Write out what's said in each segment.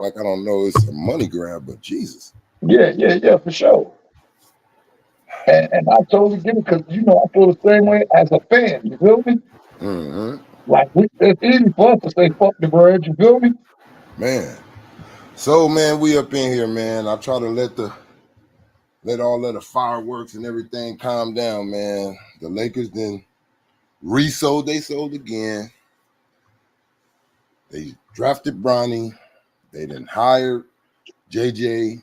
like I don't know it's a money grab, but Jesus. Yeah, for sure. And I totally get it because I feel the same way as a fan. You feel me? Hmm. Like it's easy for us to say fuck the bread. You feel me? Man. So man, we up in here, man. I try to let all of the fireworks and everything calm down, man. The Lakers then resold, they sold again. They drafted Bronny. They then hired JJ.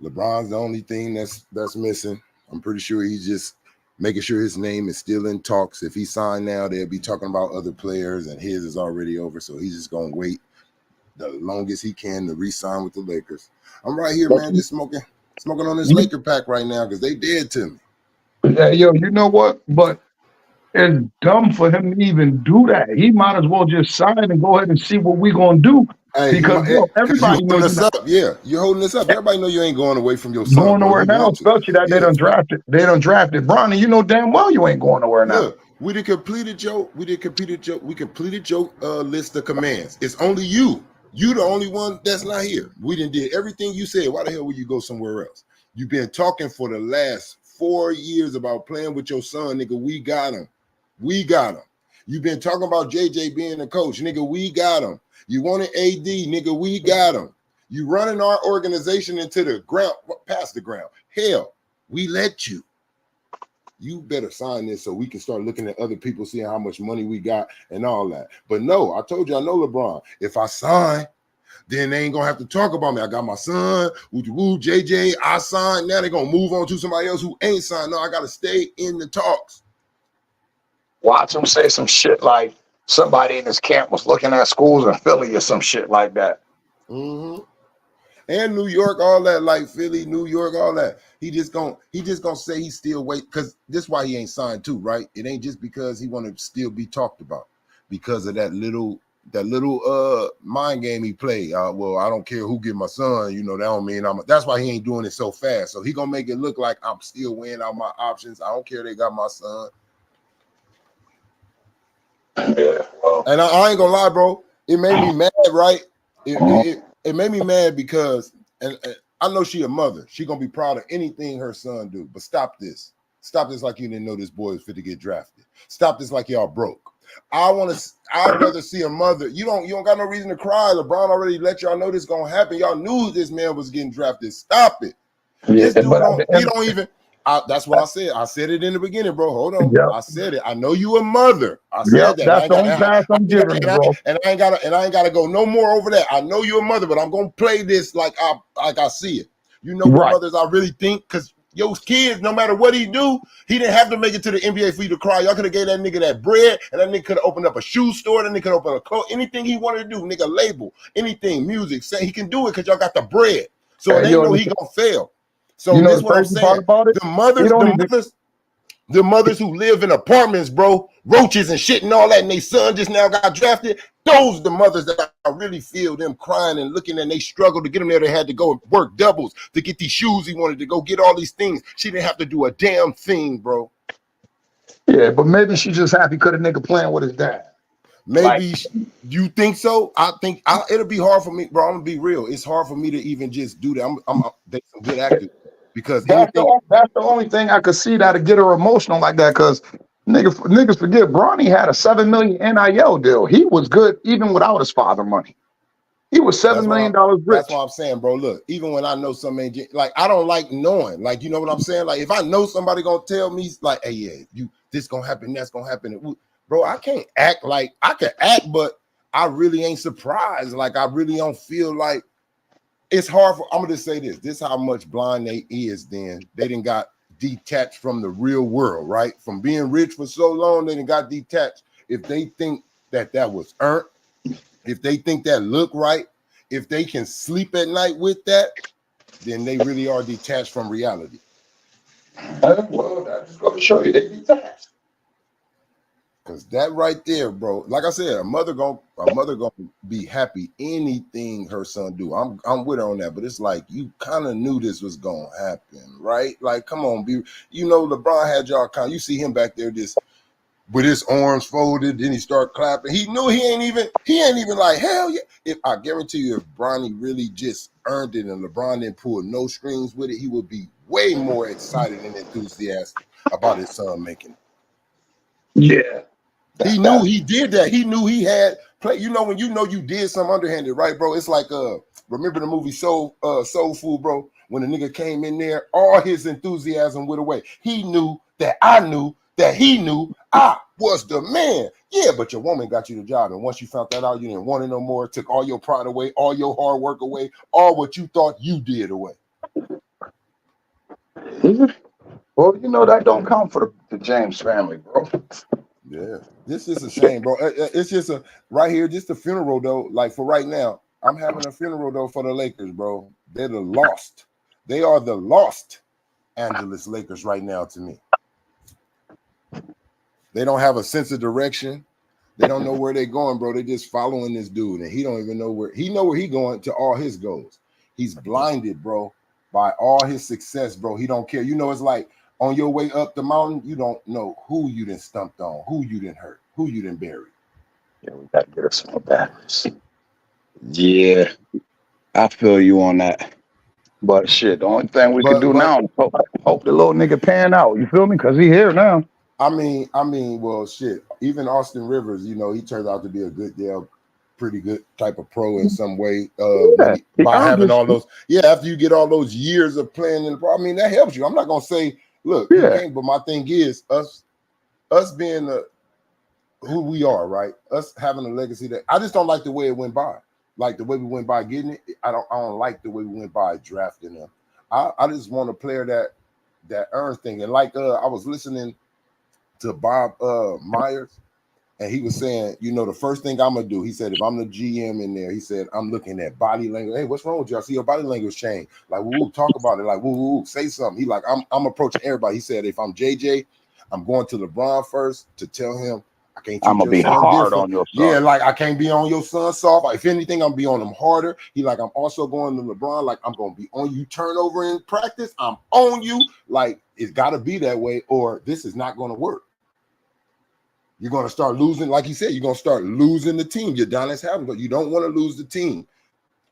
LeBron's the only thing that's missing. I'm pretty sure he's just making sure his name is still in talks. If he signed now, they'll be talking about other players, and his is already over. So he's just gonna wait the longest he can to re-sign with the Lakers. I'm right here, But man, just smoking on this you, Laker pack right now because they dead to me. yo, you know what? But it's dumb for him to even do that. He might as well just sign and go ahead and see what we're gonna do. Hey, Because because you everybody holding knows you're us not up. Yeah, you're holding us up. Everybody know you ain't going away from your son, going bro. nowhere You now, want to. especially that they Yeah. done drafted. They done drafted Bronny. You know damn well you ain't going nowhere now. Look, we completed your list of commands. It's only you. You the only one that's not here. We done did everything you said. Why the hell would you go somewhere else? You've been talking for the last 4 years about playing with your son, nigga. We got him. We got him. You've been talking about JJ being the coach, nigga. We got him. You wanted AD, nigga. We got him. You running our organization into the ground, past the ground. Hell, we let you. You better sign this so we can start looking at other people, seeing how much money we got and all that. But no, I told you I know LeBron. If I sign, then they ain't gonna have to talk about me. I got my son, woo, JJ, I signed. Now they're gonna move on to somebody else who ain't signed. No, I gotta stay in the talks. Watch him say some shit like somebody in his camp was looking at schools in Philly or some shit like that. Mm-hmm. And New York, all that, like Philly, New York, all that. He just gonna say he still wait, because this why he ain't signed too, right? It ain't just because he want to still be talked about, because of that little mind game he play. Well, I don't care who get my son, that don't mean that's why he ain't doing it so fast. So he gonna make it look like I'm still weighing out my options. I don't care they got my son. Yeah, well, And I ain't gonna lie, bro. It made me mad, right? It made me mad because, and I know she a mother. She gonna be proud of anything her son do. But stop this. Stop this like you didn't know this boy was fit to get drafted. Stop this like y'all broke. I'd rather see a mother. You don't got no reason to cry. LeBron already let y'all know this gonna happen. Y'all knew this man was getting drafted. Stop it. yeah, This dude but at the he end, don't even. That's what I said. I said it in the beginning, bro. Hold on. yep, I said it. I know you a mother. I yep, said that. that's the only pass I'm giving you, bro. I ain't gotta go no more over that. I know you're a mother, but I'm gonna play this like I see it. You know what Right. mothers I really think? Because your kids, no matter what he do, he didn't have to make it to the NBA for you to cry. Y'all could have gave that nigga that bread, and that nigga could have opened up a shoe store. That nigga could open a clothes, anything he wanted to do. Nigga label anything, music. Say he can do it because y'all got the bread. So it And ain't no he gonna fail. you So know this the what I'm crazy part saying. about it? The He mothers, don't the even. mothers, the mothers who live in apartments, bro, roaches and shit and all that, and their son just now got drafted. Those are the mothers that I really feel them crying and looking, and they struggled to get him there. They had to go and work doubles to get these shoes he wanted, to go get all these things. She didn't have to do a damn thing, bro. Yeah, but maybe she just happy because the nigga playing with his dad. Like, Maybe you think so. I think it'll be hard for me, bro. I'm gonna be real. It's hard for me to even just do that. I'm they some good actors because anything. that's the only thing I could see that'll get her emotional like that. Because niggas forget Bronny had a $7 million NIL deal. He was good even without his father money. He was That's $7 million that's why rich. I'm saying, bro. Look, even when I know something ain't like, I don't like knowing. Like, you know what I'm saying? Like, if I know somebody gonna tell me, like, hey, yeah, this gonna happen, that's gonna happen, bro. I can't act like I can act, but I really ain't surprised. Like, I really don't feel like it's hard for. I'm gonna just say this. This is how much blind they is. Then they didn't got detached from the real world, right? From being rich for so long, they didn't got detached. If they think that was earned, if they think that look right, if they can sleep at night with that, then they really are detached from reality. Well, that's just going to show you they detached. Cause that right there, bro. Like I said, a mother gonna be happy anything her son do. I'm with her on that, but it's like you kind of knew this was gonna happen, right? Like, come on, LeBron had y'all kind. You see him back there just with his arms folded. Then he start clapping. He knew he ain't even like, hell yeah. If I guarantee you, if Bronny really just earned it and LeBron didn't pull no strings with it, he would be way more excited and enthusiastic about his son making it. Yeah. He knew he did that. He knew he had play. You know, when you know you did some underhanded, right, bro? It's like remember the movie Soul Food, bro? When the nigga came in there, all his enthusiasm went away. He knew that I knew that he knew I was the man. Yeah, but your woman got you the job. And once you found that out, you didn't want it no more. Took all your pride away, all your hard work away, all what you thought you did away. Well, you know, that don't count for the James family, bro. Yeah, this is a shame, bro. It's just right here, just a funeral, though. Like for right now, I'm having a funeral, though, for the Lakers, bro. They're the lost. They are the lost Angeles Lakers right now to me. They don't have a sense of direction. They don't know where they're going, bro. They're just following this dude, and he don't even know where he's going to all his goals. He's blinded, bro, by all his success, bro. He don't care. You know, it's like on your way up the mountain, you don't know who you done stumped on, who you done hurt, who you done buried. Yeah, we gotta get us some batteries. Yeah, I feel you on that. But shit, the only thing we can do now is hope the little nigga pan out. You feel me? Because he here now. I mean, well, shit. Even Austin Rivers, you know, he turned out to be a good deal, pretty good type of pro in some way. By having all those, after you get all those years of playing in the pro, I mean, that helps you. I'm not gonna say, look, you can't, but my thing is us being who we are, right? Us having a legacy that I just don't like the way it went by. Like the way we went by getting it, I don't like the way we went by drafting them. I just want a player that earns things. And like I was listening to Bob Myers, and he was saying, you know, the first thing I'm gonna do, he said, if I'm the GM in there, he said, I'm looking at body language. Hey, what's wrong with you? I see your body language change. Like, woo, talk about it. Like, woo, say something. He like, I'm approaching everybody. He said, if I'm JJ, I'm going to LeBron first to tell him I can't. I'm gonna be hard on your son. Yeah, like I can't be on your son soft. If anything, I'm gonna be on him harder. He like, I'm also going to LeBron. Like, I'm gonna be on you. Turnover in practice, I'm on you. Like, it's got to be that way, or this is not gonna work. You're gonna start losing, like he said. You're gonna start losing the team. You're done as happened, but you don't want to lose the team.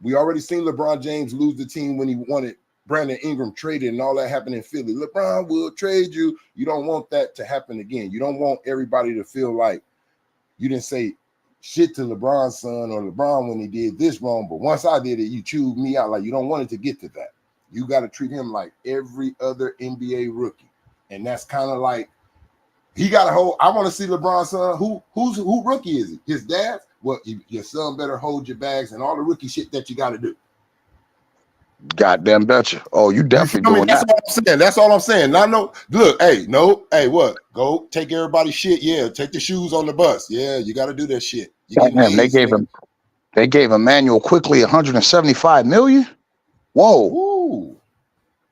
We already seen LeBron James lose the team when he wanted Brandon Ingram traded and all that happened in Philly. LeBron will trade you. You don't want that to happen again. You don't want everybody to feel like you didn't say shit to LeBron's son or LeBron when he did this wrong, but once I did it, you chewed me out. Like, you don't want it to get to that. You got to treat him like every other NBA rookie. And that's kind of like, he got a hold. I want to see LeBron's son. Who rookie is he? His dad? Well, your son better hold your bags and all the rookie shit that you got to do. Goddamn betcha. Oh, you definitely doing that's that. All I'm saying. That's all I'm saying. Not no. Look, hey, what? Go take everybody's shit. Yeah, take the shoes on the bus. Yeah, you got to do that shit. Damn, they gave Emmanuel Quickly 175 million. Whoa. Ooh.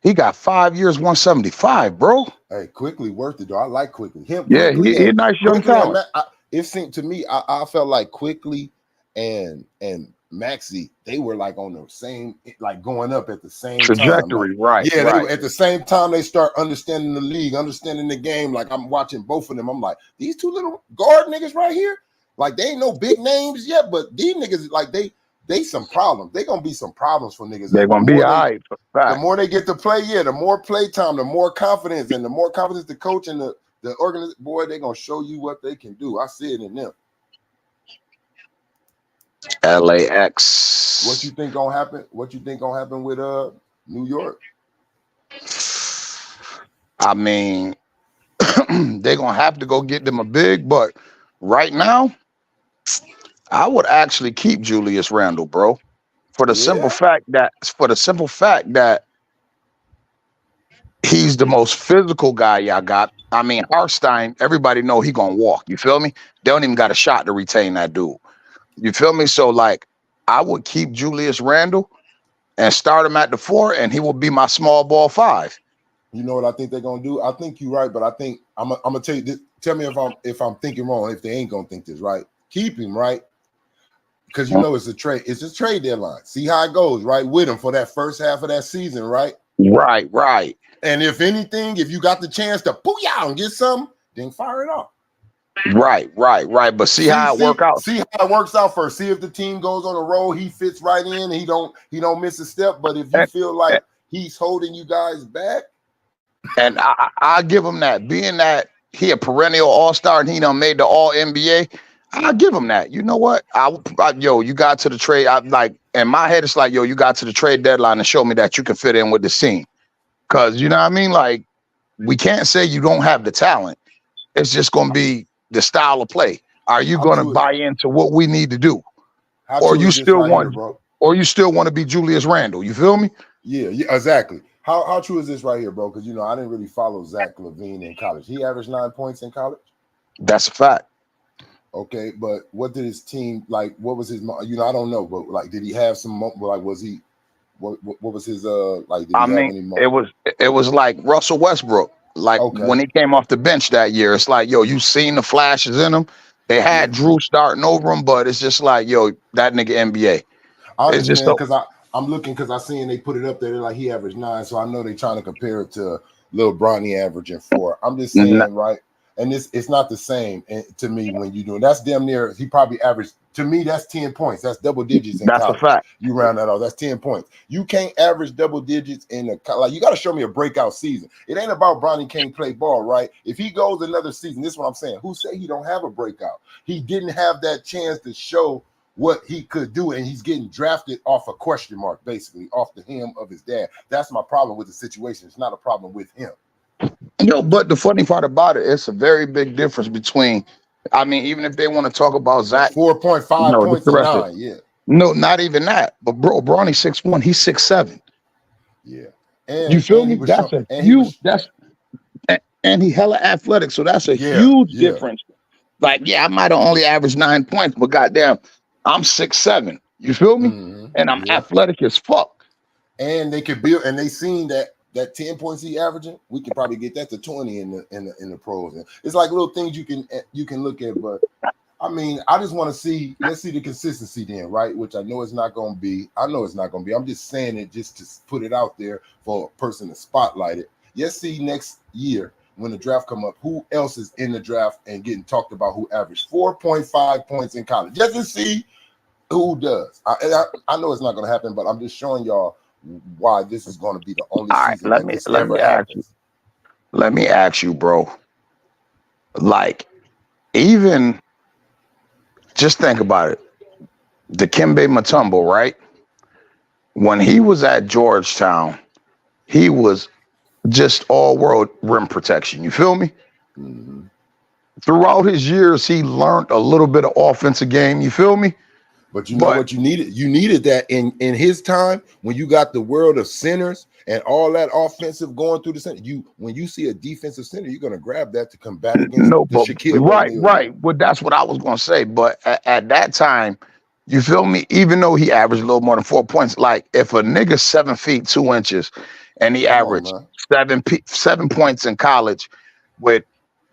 He got 5 years, 175, bro. Hey, Quickly worth it though. I like Quickly. He's a nice young talent. It seemed to me, I felt like Quickly and Maxey, they were like on the same, like going up at the same trajectory, time. Like, right? Yeah, right. They, at the same time they start understanding the league, understanding the game. Like I'm watching both of them. I'm like, these two little guard niggas right here, like they ain't no big names yet, but these niggas, like they some problems. They gonna be some problems for niggas. They're gonna be all right. The more they get to play, the more play time, the more confidence, and the more confidence the coach and the organization, boy, they're gonna show you what they can do. I see it in them. LAX. What you think gonna happen? What you think gonna happen with New York? I mean, they're gonna have to go get them a big, but right now, I would actually keep Julius Randle, bro. For the simple fact that he's the most physical guy y'all got. I mean, Harstein, everybody know he gonna walk. You feel me? They don't even got a shot to retain that dude. You feel me? So, like, I would keep Julius Randle and start him at the 4, and he will be my small ball 5. You know what I think they're gonna do? I think you're right, but I think I'm gonna tell you this. Tell me if I'm thinking wrong. If they ain't gonna think this right, keep him, right? Because you know it's a trade. It's a trade deadline. See how it goes, right? With him for that first half of that season, right? Right. And if anything, if you got the chance to booyah and get something, then fire it off. Right. But see how it work out. See how it works out first. See if the team goes on a roll, he fits right in, and he don't miss a step. But if you feel like he's holding you guys back, and I give him that. Being that he a perennial all-star and he done made the all NBA, I'll give him that. You know what? You got to the trade. I'm like, in my head, it's like, yo, you got to the trade deadline and show me that you can fit in with the team. Cause you know what I mean? Like, we can't say you don't have the talent. It's just gonna be the style of play. Are you gonna buy into what we need to do? Or you still want to be Julius Randle? You feel me? Yeah, exactly. How true is this right here, bro? Because I didn't really follow Zach LaVine in college. He averaged 9 points in college. That's a fact. Okay, but what did his team like? What was his? I don't know, but like, did he have some? Like, was he? What was his? Like, did he have any? It was like Russell Westbrook. Like when he came off the bench that year, it's like, yo, you seen the flashes in him. They had Drew starting over him, but it's just like, yo, that nigga NBA. I understand because I'm looking because I seen they put it up there. They're like he averaged 9, so I know they're trying to compare it to Lil Bronny averaging 4. I'm just saying, right? And it's not the same to me when you doing that's damn near. He probably averaged to me. That's 10 points. That's double digits. That's college. A fact. You round that off. That's 10 points. You can't average double digits in like. You got to show me a breakout season. It ain't about Bronny can't play ball, right? If he goes another season, this is what I'm saying. Who say he don't have a breakout? He didn't have that chance to show what he could do, and he's getting drafted off a question mark, basically off the hem of his dad. That's my problem with the situation. It's not a problem with him. But the funny part about it, it's a very big difference between. I mean, even if they want to talk about Zach, 4.5 points and 9, yeah. No, not even that. But bro, Bronny's 6'1", he's 6'7". Yeah, and you feel me? That's a huge. And he hella athletic, so that's a huge difference. Like, I might have only averaged 9 points, but goddamn, I'm 6'7". You feel me? Mm-hmm. And I'm athletic as fuck. And they could build, and they seen that 10 points he averaging, we could probably get that to 20 in the pros. And it's like little things you can look at, but I mean, I just want to see. Let's see the consistency then, right? Which I know it's not going to be. I'm just saying it just to put it out there for a person to spotlight it. See next year when the draft come up, who else is in the draft and getting talked about who averaged 4.5 points in college, just to see who does. I know it's not going to happen, but I'm just showing y'all why this is going to be the only season that this ever happens. Let me ask you, bro. Like, even just think about it. Dikembe Mutombo, right? When he was at Georgetown, he was just all-world rim protection. You feel me? Mm-hmm. Throughout his years, he learned a little bit of offensive game. You feel me? But you know what you needed? You needed that in his time when you got the world of centers and all that offensive going through the center. When you see a defensive center, you're going to grab that to combat against the Shaquille O'Neal. Right. Well, that's what I was going to say. But at that time, you feel me? Even though he averaged a little more than 4 points, like if a nigga 7 feet 2 inches and he averaged 7 points in college with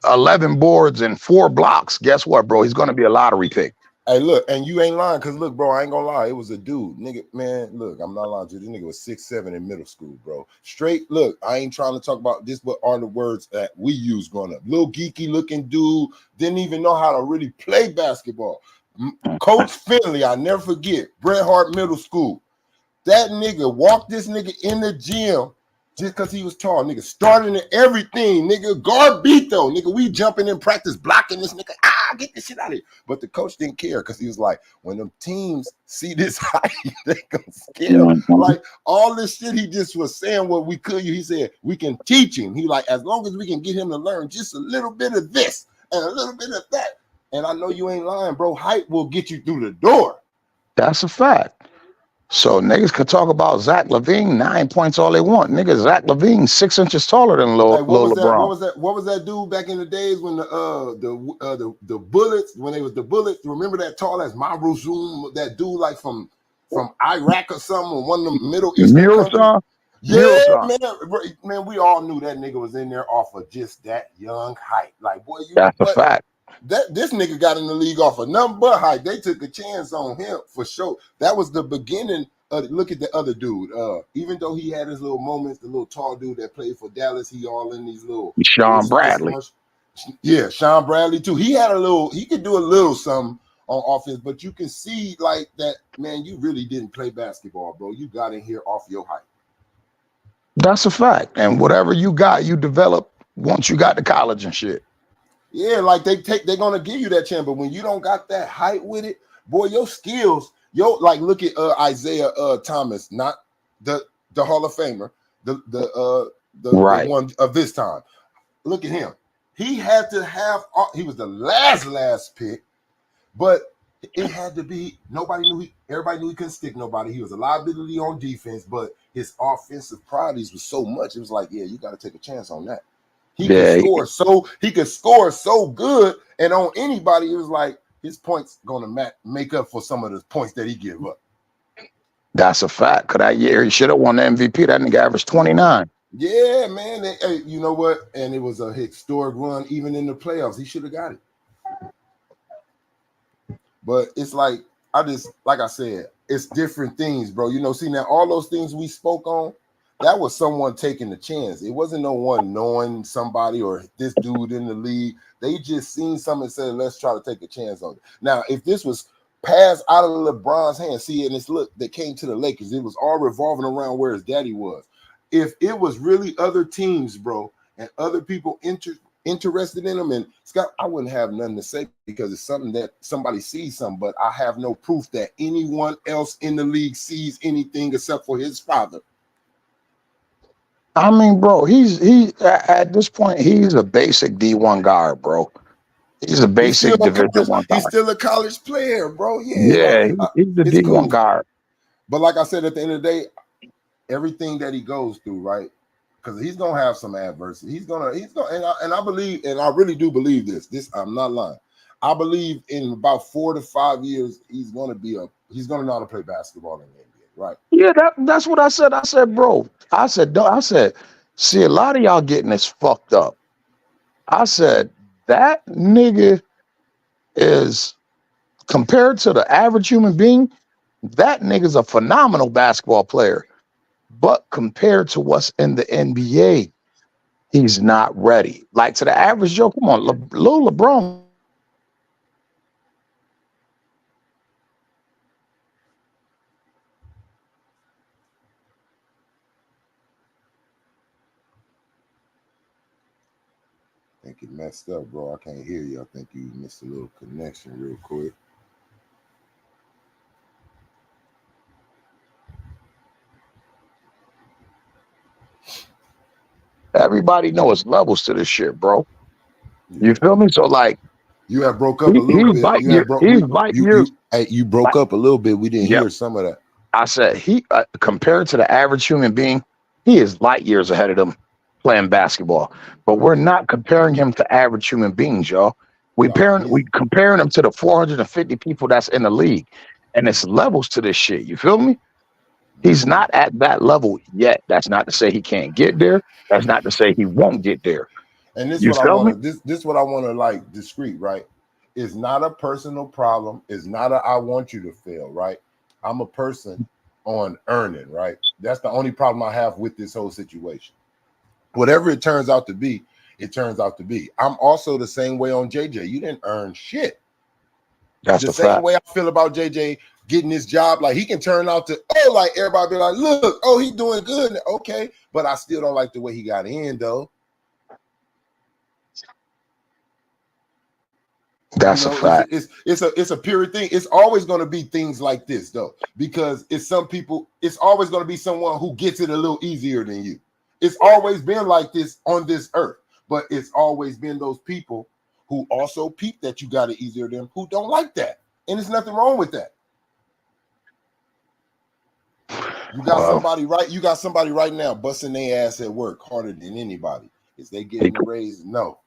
11 boards and 4 blocks, guess what, bro? He's going to be a lottery pick. Hey, look, and you ain't lying, because look, bro, I ain't gonna lie. It was a dude. Nigga, man, look, I'm not lying to you. This nigga was 6'7" in middle school, bro. Straight, look, I ain't trying to talk about this, but are the words that we use growing up. Little geeky looking dude, didn't even know how to really play basketball. Coach Finley, I never forget, Bret Hart Middle School. That nigga walked this nigga in the gym just because he was tall, nigga. Starting at everything, nigga. Garbito, nigga. We jumping in practice, blocking this nigga. Get this shit out of here. But the coach didn't care because he was like, when them teams see this height, they gonna scare him. Like all this shit, he just was saying what we could. He said we can teach him. He like, as long as we can get him to learn just a little bit of this and a little bit of that. And I know you ain't lying, bro. Height will get you through the door. That's a fact. So niggas could talk about Zach LaVine 9 points all they want. Nigga, Zach LaVine 6 inches taller than Lil LeBron. What was that dude back in the days when the Bullets, when they was the Bullets? Remember that tall as Maru Zoom, that dude like from Iraq or something, or one of them Middle Eastern countries? Yeah, man, we all knew that nigga was in there off of just that young height. Like, boy, that's a fact. This nigga got in the league off of nothing but height. They took a chance on him for sure. That was the beginning of look at the other dude. Even though he had his little moments, the little tall dude that played for Dallas, he all in these little Sean Bradley. Yeah, Sean Bradley too. He could do a little something on offense, but you can see like that, man, you really didn't play basketball, bro. You got in here off your height. That's a fact. And whatever you got, you develop once you got to college and shit. Yeah, like they're gonna give you that chance, but when you don't got that height with it, boy, your skills, like look at Isaiah Thomas, not the Hall of Famer, the Right. one of this time. Look at him. He had to have. He was the last pick, but it had to be. Everybody knew he couldn't stick nobody. He was a liability on defense, but his offensive priorities was so much. It was like, yeah, you got to take a chance on that. He could score so good, and on anybody, it was like his points gonna make up for some of the points that he give up. That's a fact. Cause that year he should have won the MVP. That nigga averaged 29. Yeah, man. Hey, you know what? And it was a historic run, even in the playoffs. He should have got it. But it's like I said, it's different things, bro. You know, see now all those things we spoke on, that was someone taking the chance. It wasn't no one knowing somebody or this dude in the league. They just seen something and said, let's try to take a chance on it. Now, if this was passed out of LeBron's hands, see, and it's look that came to the Lakers, it was all revolving around where his daddy was. If it was really other teams, bro, and other people interested in them, and Scott, I wouldn't have nothing to say because it's something that somebody sees something, but I have no proof that anyone else in the league sees anything except for his father. I mean, bro, he at this point, he's a basic D1 guard, bro. He's a basic Division I guard. He's still a college player, bro. Yeah, he's the D1 cool. guard. But like I said, at the end of the day, everything that he goes through, right? Because he's gonna have some adversity. He's gonna, and I believe, and I really do believe this. I'm not lying. I believe in about 4 to 5 years, he's gonna know how to play basketball in the NBA, right? Yeah, that's what I said. I said, bro. I said, see, a lot of y'all getting this fucked up. I said that nigga is compared to the average human being. That nigga's a phenomenal basketball player. But compared to what's in the NBA, he's not ready. Like to the average Joe, come on, Lil LeBron. I think it messed up, bro. I can't hear you. I think you missed a little connection real quick. Everybody knows levels to this shit, bro. You feel me? So like, you have broke up a little bit. You broke up a little bit. We didn't hear some of that. I said he compared to the average human being, he is light years ahead of them playing basketball. But we're not comparing him to average human beings, y'all. We comparing him to the 450 people that's in the league, and it's levels to this shit. You feel me? He's not at that level yet. That's not to say he can't get there. That's not to say he won't get there. And this is what I want to. This what I want to like discreet, right? It's not a personal problem. It's not a I want you to fail, right? I'm a person on earning, right? That's the only problem I have with this whole situation. Whatever it turns out to be, it turns out to be. I'm also the same way on JJ. You didn't earn shit. That's the same way I feel about JJ getting this job. Like he can turn out to, like everybody be like, look, he's doing good. Okay. But I still don't like the way he got in though. That's a fact. It's a period thing. It's always going to be things like this though, because it's some people, it's always going to be someone who gets it a little easier than you. It's always been like this on this earth, but it's always been those people who also peep that you got it easier than them who don't like that. And there's nothing wrong with that. You got somebody right now busting their ass at work harder than anybody. Is they getting a raise? No.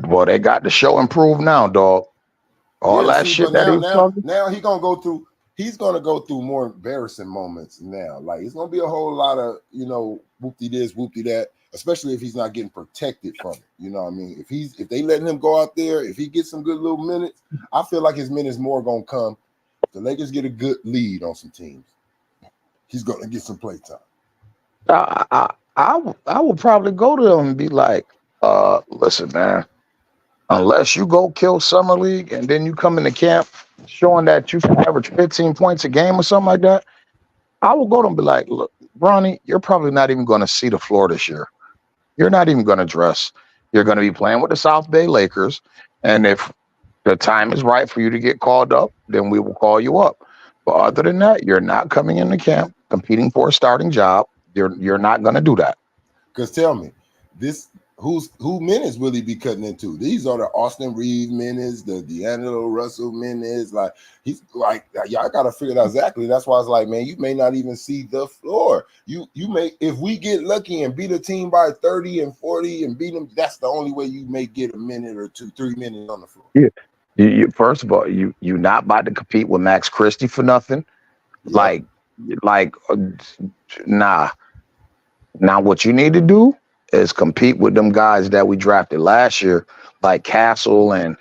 Well, they got the show improved now, dog. Shit that he was talking. Now he's gonna go through more embarrassing moments now. Like it's gonna be a whole lot of, whoopty this, whoopty that, especially if he's not getting protected from it. You know what I mean? If they letting him go out there, if he gets some good little minutes, I feel like his minutes more gonna come. If the Lakers get a good lead on some teams, he's gonna get some play time. I will probably go to him and be like, Listen, man. Unless you go kill summer league and then you come into camp showing that you can average 15 points a game or something like that, I will go to them and be like, look, Bronny, you're probably not even going to see the floor this year. You're not even going to dress. You're going to be playing with the South Bay Lakers. And if the time is right for you to get called up, then we will call you up. But other than that, you're not coming into camp competing for a starting job. You're not going to do that. Because tell me, who minutes will he be cutting into? These are the Austin Reeves minutes, the D'Angelo Russell minutes. Like he's like y'all got to figure it out exactly. That's why it's like, man, you may not even see the floor. You may, if we get lucky and beat a team by 30 and 40 and beat them, that's the only way you may get a minute or 2-3 minutes on the floor. Yeah. First of all, you're not about to compete with Max Christie for nothing. Yeah. Nah. Now what you need to do is compete with them guys that we drafted last year, like Castle and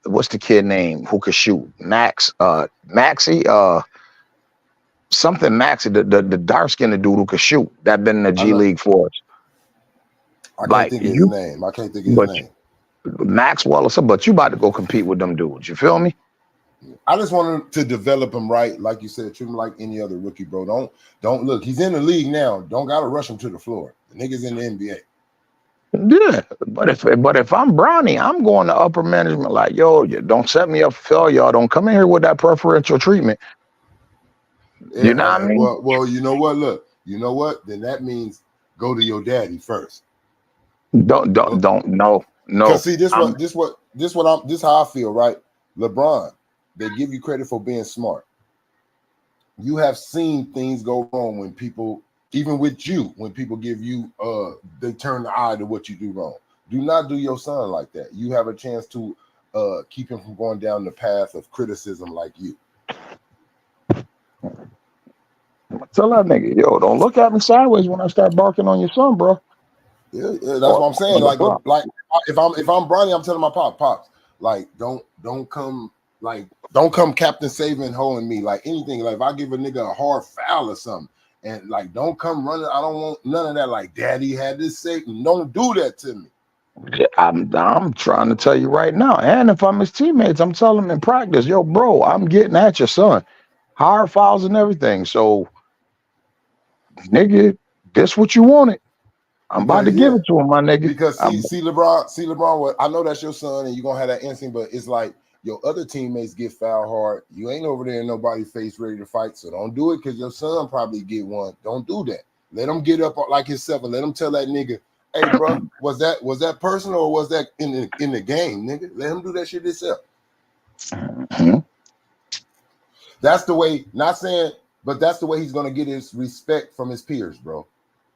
what's the kid name who could shoot? Maxey, something Maxey, the dark-skinned dude who could shoot, that been in the G League for us. I can't think of his name. I can't think of his name. Maxwell or something, but you about to go compete with them dudes. You feel me? I just want to develop him right, like you said, treat him like any other rookie, bro. Don't look. He's in the league now. Don't gotta rush him to the floor. The nigga's in the NBA. Yeah, but if I'm Bronny, I'm going to upper management like, yo, don't set me up for failure. Y'all don't come in here with that preferential treatment. Yeah, you know what I mean? Well, you know what? Look, you know what? Then that means go to your daddy first. No. Because see, this how I feel, right? LeBron, they give you credit for being smart. You have seen things go wrong when people, even with you, when people give you, they turn the eye to what you do wrong. Do not do your son like that. You have a chance to keep him from going down the path of criticism like you. Tell that nigga, yo, don't look at me sideways when I start barking on your son, bro. Yeah, that's what I'm saying. Like if I'm Bronny, I'm telling my pops, like don't come Captain Saving hoeing me, like anything. Like if I give a nigga a hard foul or something, and like don't come running. I don't want none of that. Like daddy had this say, don't do that to me. I'm trying to tell you right now. And if I'm his teammates, I'm telling him in practice, yo, bro, I'm getting at your son. Hard fouls and everything. So, nigga, this what you wanted. I'm about to give it to him, my nigga. Because see LeBron, what I know that's your son and you're gonna have that instinct, but it's like your other teammates get foul hard. You ain't over there in nobody's face ready to fight. So don't do it because your son probably get one. Don't do that. Let him get up like himself and let him tell that nigga, hey, bro, was that personal or was that in the game, nigga? Let him do that shit himself. Mm-hmm. That's the way, not saying, but that's the way he's gonna get his respect from his peers, bro.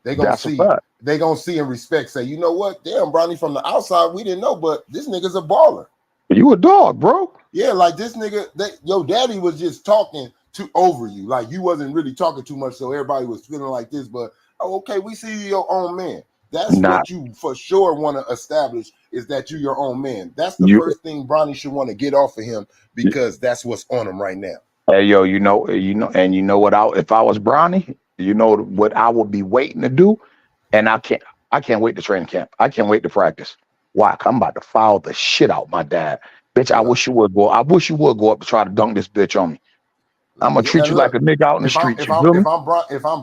They gonna see and respect, say, you know what? Damn, Bronny, from the outside, we didn't know, but this nigga's a baller. You a dog, bro. Yeah, like this nigga, your daddy was just talking over you. Like you wasn't really talking too much, so everybody was feeling like this, but okay, we see you your own man. That's what you for sure want to establish, is that you your own man. That's the first thing Bronny should want to get off of him, because that's what's on him right now. Hey, yo, you know what? If I was Bronny, you know what I would be waiting to do, and I can't wait to training camp. I can't wait to practice. Why? I'm about to foul the shit out my dad, bitch. Yeah. I wish you would go up to try to dunk this bitch on me. I'm gonna treat you like a nigga out in the street. If I'm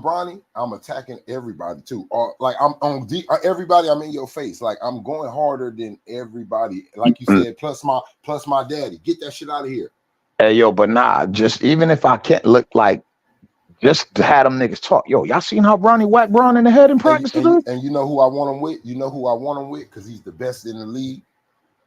Bronny, I'm attacking everybody too. Or like I'm on everybody. I'm in your face. Like I'm going harder than everybody. Like you said, plus my daddy. Get that shit out of here. Hey, yo, but nah, just even if I can't look like, just to have them niggas talk. Yo, y'all seen how Bronny whacked Braun in the head in practice today? And you know who I want him with? You know who I want him with? Because he's the best in the league.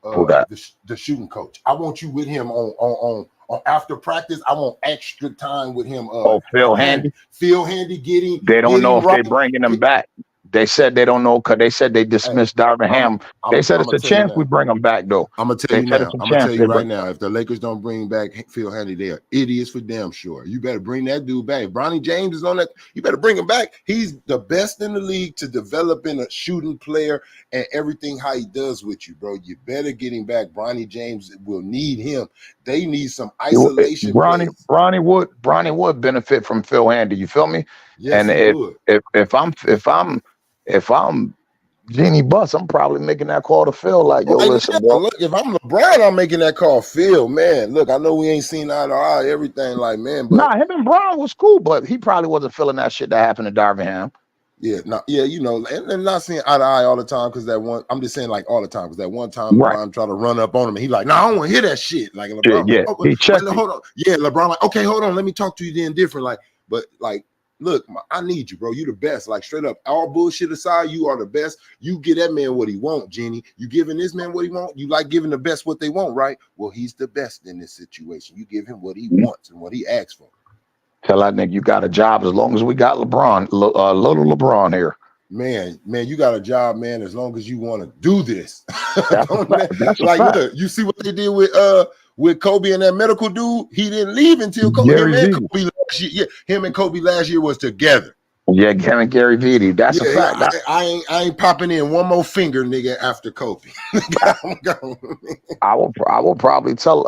The shooting coach. I want you with him on after practice. I want extra time with him. Phil Handy. Phil Handy getting. They don't know if they're bringing him back. They said they don't know because they said they dismissed Darvin Ham. They said it's a chance we bring him back, though. I'm gonna tell you now. I'm gonna tell you right now. If the Lakers don't bring back Phil Handy, they are idiots for damn sure. You better bring that dude back. If Bronny James is on that, you better bring him back. He's the best in the league to developing a shooting player and everything how he does with you, bro. You better get him back. Bronny James will need him. They need some isolation. Bronny would benefit from Phil Handy. You feel me? Yes, and if I'm Genie Bus, I'm probably making that call to Phil. Like, yo, Right listen, now, bro. look, if I'm LeBron, I'm making that call. Phil, man, look, I know we ain't seen eye to eye everything, like, man, but Nah, him and Brown was cool, but he probably wasn't feeling that shit that happened to Darvingham. yeah, yeah, you know, and not seeing eye to eye all the time because that one, I'm just saying like all the time because that one time Right. LeBron tried to run up on him and he like, no, I don't want to hear that shit. Like LeBron, Yeah. oh, He checked wait, it. hold on, yeah, LeBron, like, okay, hold on, let me talk to you then different, like, but like, look, I need you, bro. You the best, like straight up. All bullshit aside, you are the best. You give that man what he want, Jenny. You giving this man what he want. You like giving the best what they want, right? Well, he's the best in this situation. You give him what he wants and what he asks for. Tell that nigga you got a job as long as we got LeBron, little LeBron here. Man, you got a job, man, as long as you want to do this. That's a fact. That's a Like, fact. look, you see what they did with Kobe and that medical dude? He didn't leave until Kobe. Gary Vee. Kobe last year, yeah, him and Kobe last year was together. Yeah, him and Gary Vee. That's a Yeah, fact. I ain't popping in one more finger, nigga, after Kobe. I will probably tell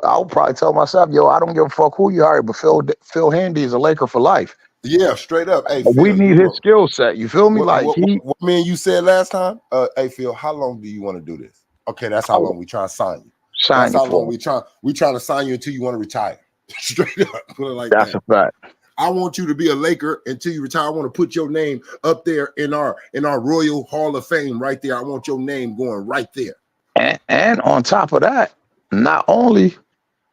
myself, yo, I don't give a fuck who you are, but Phil Handy is a Laker for life. Yeah, straight up. Hey, We Phil, need his skill set. You feel me? what me and you said last time? Hey, Phil, how long do you want to do this? Okay, that's how long we try to sign you. That's how long we try to sign you until you want to retire. Straight up, put it like that's that. a fact. I want you to be a Laker until you retire. I want to put your name up there in our Royal Hall of Fame right there. I want your name going right there. And on top of that, not only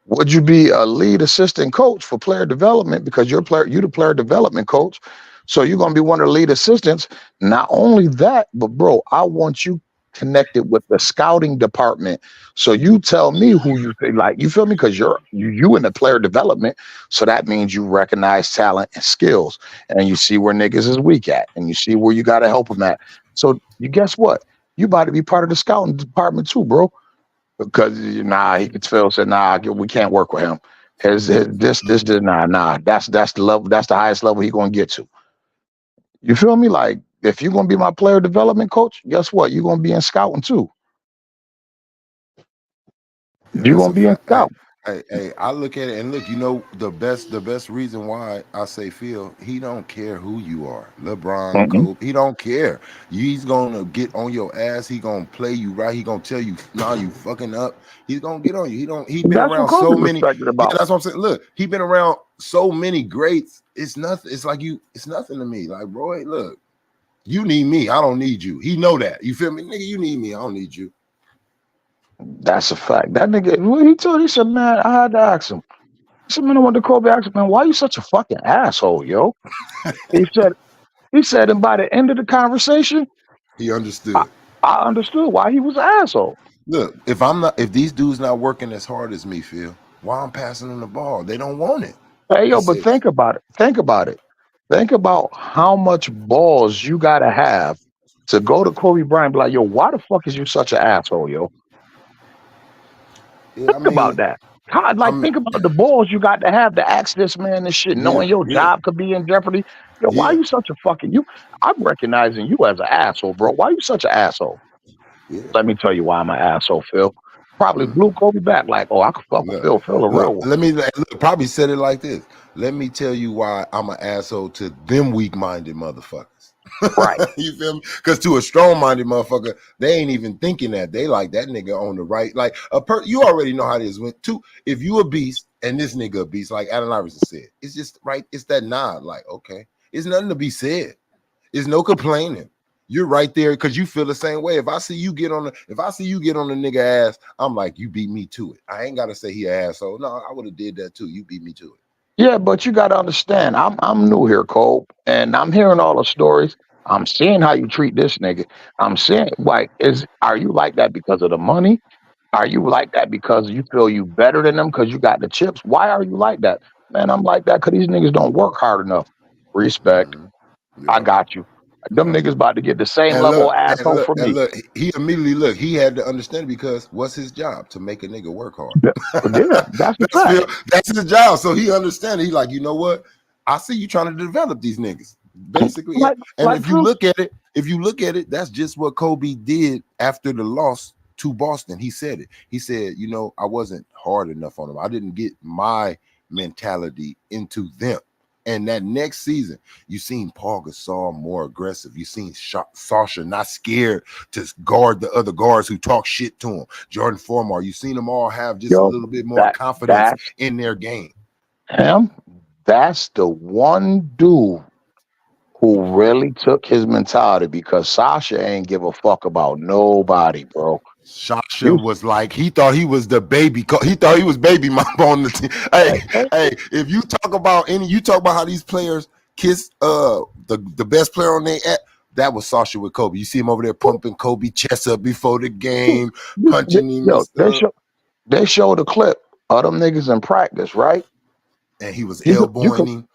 would you be a lead assistant coach for player development because you're the player development coach, so you're gonna be one of the lead assistants. Not only that, but bro, I want you connected with the scouting department. So you tell me who you think, like, you feel me? Because you in the player development. So that means you recognize talent and skills, and you see where niggas is weak at, and you see where you gotta help them at. So you guess what? You about to be part of the scouting department too, bro. Because he could Phil said, we can't work with him. This that's the level, that's the highest level he gonna get to. You feel me? Like, if you're gonna be my player development coach, guess what? You're gonna be in scouting too. Yeah, You're that's gonna a be in fact. scouting. Hey, I look at it and look, you know, the best reason why I say Phil, he don't care who you are. LeBron, Mm-hmm. Kobe, he don't care. He's gonna get on your ass. He gonna play you right. He gonna tell you, nah, you fucking up. He's gonna get on you. He been That's what around Kobe so many. respected Yeah, about. that's what I'm saying. Look, he been around so many greats. It's nothing. It's like it's nothing to me. Like, bro, look, you need me. I don't need you. He know that. You feel me? Nigga, you need me. I don't need you. That's a fact. That nigga, he said, man, I had to ask him. He said, man, I went to Kobe, asked him, man, why you such a fucking asshole, yo? He said, and by the end of the conversation, He understood. I understood why he was an asshole. Look, if these dudes not working as hard as me, Phil, why I'm passing them the ball? They don't want it. Hey, yo, That's but it. think about it. Think about it. Think about how much balls you gotta have to go to Kobe Bryant and be like, yo, why the fuck is you such an asshole, yo? Yeah, Think about that. I'm Think about the balls you got to have to ask this man this shit, knowing your yeah, job could be in jeopardy. Yo, why yeah, you such a fucking you? I'm recognizing you as an asshole, bro. Why you such an asshole? yeah. Let me tell you why I'm an asshole, Phil. Probably blew Kobe back like, oh, I could fuck with Look, Phil. Phil a real one. let me probably said it like this. Let me tell you why I'm an asshole to them weak-minded motherfuckers. Right. You feel me? Because to a strong-minded motherfucker, they ain't even thinking that. They like that nigga on the right. Like you already know how this went. If you a beast and this nigga a beast, like Allen Iverson said, it's just right. It's that nod. Like, okay, it's nothing to be said. It's no complaining. You're right there because you feel the same way. If I see you get on the nigga ass, I'm like, you beat me to it. I ain't gotta say he an asshole. No, I would have did that too. You beat me to it. Yeah, but you got to understand, I'm new here, Cole, and I'm hearing all the stories. I'm seeing how you treat this nigga. I'm seeing, like, are you like that because of the money? Are you like that because you feel you better than them because you got the chips? Why are you like that? Man, I'm like that because these niggas don't work hard enough. Respect. I Yep. got you. Them Yep. niggas about to get the same And level look, of asshole from me. he immediately he had to understand it because what's his job? To make a nigga work hard. Yeah, that's the fact. That's his job. So he understands. He like, you know what? I see you trying to develop these niggas. Basically, yeah. And if you look at it, that's just what Kobe did after the loss to Boston. He said it. He said, you know, I wasn't hard enough on them. I didn't get my mentality into them. And that next season, you seen Paul Gasol more aggressive. You seen Sasha not scared to guard the other guards who talk shit to him. Jordan Formar, you seen them all have just a little bit more confidence in their game. That's the one dude who really took his mentality, because Sasha ain't give a fuck about nobody, bro. Sasha was like, he thought he was the baby. He thought he was baby mama on the team. Hey, if you talk about how these players kiss the best player on their app, that was Sasha with Kobe. You see him over there pumping Kobe chest up before the game, punching him. They showed a clip of them niggas in practice, right? And he was elbowing him.